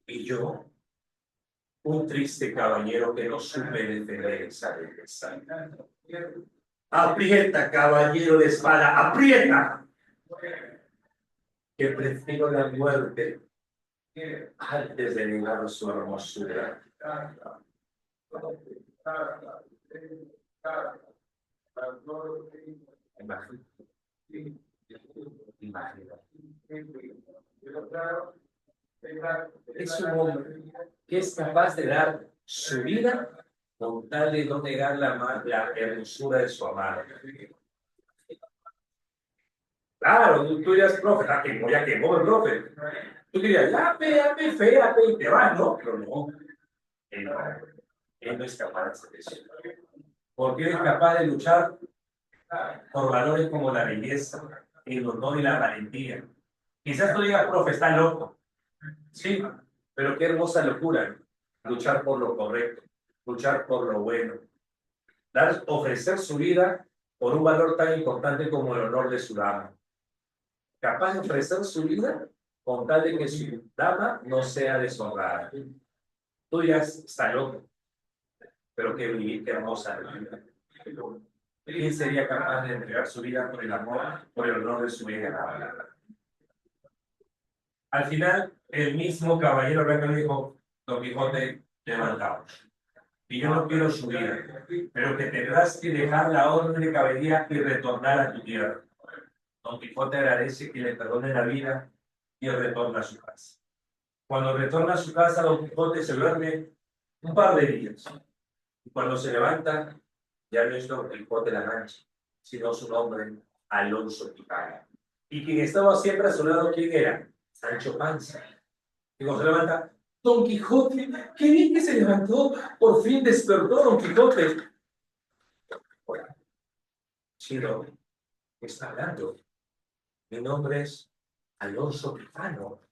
C: Y yo, un triste caballero que no supe defender esa belleza. Aprieta, caballero de espada, aprieta. Que prefiero la muerte antes de negar su hermosura. Es un hombre que es capaz de dar su vida con tal de no negar la hermosura de su amada. Claro, tú dirías, profe, que voy a quemar, profe. Tú dirías, ya, pe, fea, pe, y te vas, ¿no? Pero no, él no es capaz de hacer eso. Porque es capaz de luchar por valores como la belleza, el honor y la valentía. Quizás tú digas, profe, está loco. Sí, pero qué hermosa locura. Luchar por lo correcto, luchar por lo bueno. Ofrecer su vida por un valor tan importante como el honor de su dama. Capaz de ofrecer su vida con tal de que su dama no sea deshonrada. Tú dirás, está loco, pero qué hermosa vida. ¿Quién sería capaz de entregar su vida por el amor, por el honor de su bella dama? Al final, el mismo caballero blanco dijo, Don Quijote, levantaos. Y yo no quiero su vida, pero que tendrás que dejar la orden de caballería y retornar a tu tierra. Don Quijote agradece que le perdone la vida y retorna a su casa. Cuando retorna a su casa, Don Quijote se duerme un par de días. Y cuando se levanta, ya no es Don Quijote la Mancha, sino su nombre, Alonso Quijano. Y quien estaba siempre a su lado, ¿quién era? Sancho Panza. Y cuando se levanta, Don Quijote, qué bien que se levantó, por fin despertó Don Quijote. Hola, Chiro, ¿qué está hablando? Mi nombre es Alonso Quijano.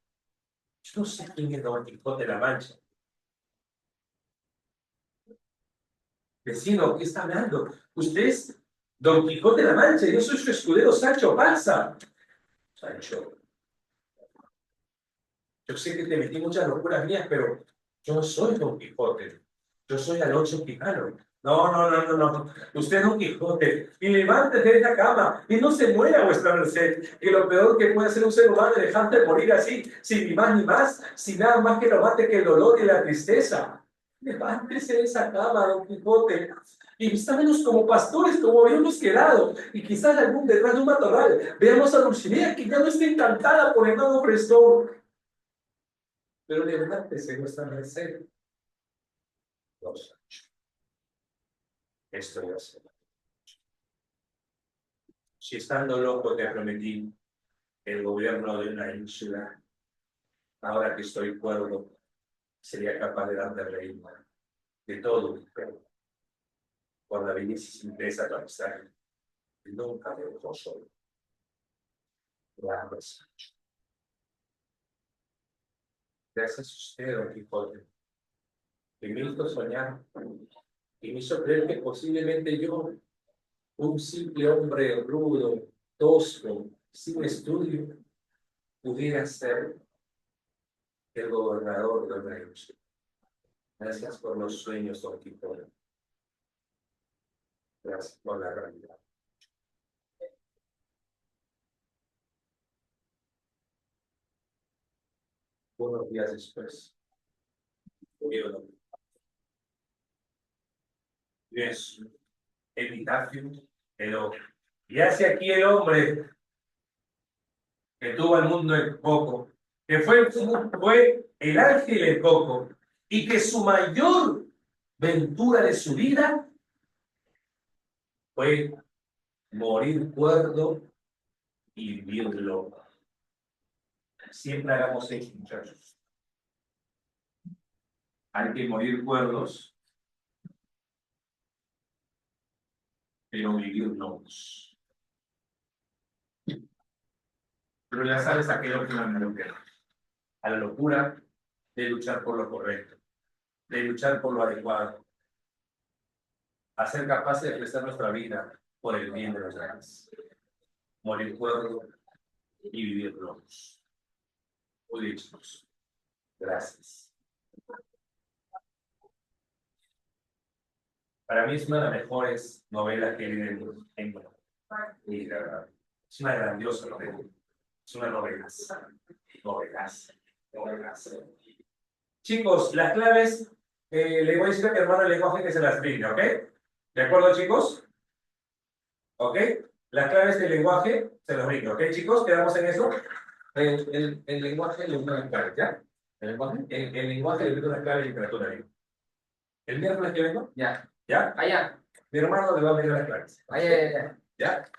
C: Yo no sé quién es Don Quijote de la Mancha. Vecino, ¿qué está hablando? Usted es Don Quijote de la Mancha, yo soy su escudero Sancho Panza. Sancho, yo sé que te metí muchas locuras mías, pero yo no soy Don Quijote. Yo soy Alonso Quijano. No, no, no, no, no. Usted es Don Quijote. Y levántese de esa cama y no se muera vuestra merced. Que lo peor que puede hacer un ser humano es dejarte morir así, sin ni más ni más, sin nada más que lo mate que el dolor y la tristeza. Levántese de esa cama, Don Quijote. Y vistámonos como pastores, como habíamos quedado. Y quizás algún detrás de un matorral. Veamos a Dulcinea, que ya no está encantada por el mago Prestón. Pero levántese vuestra merced. Los Estoy haciendo. Si estando loco te prometí el gobierno de una ínsula, ahora que estoy cuerdo, sería capaz de darte reina de todo mi pueblo, por la belleza y simpleza de tu amistad, y nunca me dejó solo. Gracias. Gracias a usted, Don Quijote, que me hizo soñar y me hizo creer que posiblemente yo, un simple hombre rudo, tosco, sin estudio, pudiera ser el gobernador de una ínsula. Gracias por los sueños, Don Quijote. Gracias por la realidad. Unos días después, murió Don Quijote. Y es epitafio, pero y hace aquí el hombre que tuvo al mundo en poco, que fue el ángel en poco, y que su mayor ventura de su vida fue morir cuerdo y vivir loco. Siempre hagamos eso, muchachos. Hay que morir cuerdos, pero vivir locos. Pero ya sabes a qué locura me refiero. A la locura de luchar por lo correcto, de luchar por lo adecuado, a ser capaces de prestar nuestra vida por el bien de los demás. Morir cuerdo y vivir locos. Muy bien, chicos. Gracias. Para mí es una de las mejores novelas que he leído en literatura. Es una grandiosa novela. Es una novelaza. Novelaza. Novelaza. Chicos, las claves, le voy a decir a mi hermano el lenguaje que se las brinde, ¿ok? ¿De acuerdo, chicos? ¿Ok? Las claves del lenguaje se las brindo, ¿ok, chicos? ¿Quedamos en eso? El lenguaje le brindo las claves, ¿ya? El lenguaje le brindo las claves de literatura, digo. ¿El miércoles que vengo?
B: Ya.
C: ¿Ya?
B: Allá.
C: Mi hermano le va a brindar las claves.
B: Allá.
C: ¿Ya?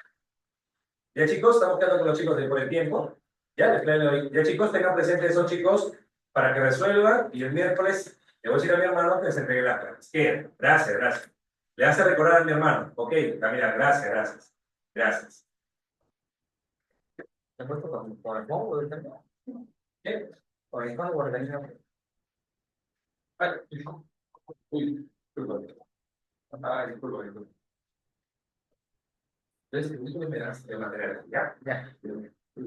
C: Ya, chicos, estamos quedando con los chicos por el tiempo. ¿Ya? Ya, chicos, tengan presentes esos chicos para que resuelvan y el miércoles le voy a decir a mi hermano que se entregue las claves. ¿Qué? Gracias, gracias. Le hace recordar a mi hermano. Ok, Camila, gracias, gracias. Gracias.
B: ¿Te he puesto con el modo del tema?
C: ¿Qué?
B: Con el modo organizado.
C: Ay, uy, disculpa. Ay, disculpa. Entonces, me das el material, ¿ya?
B: Ya.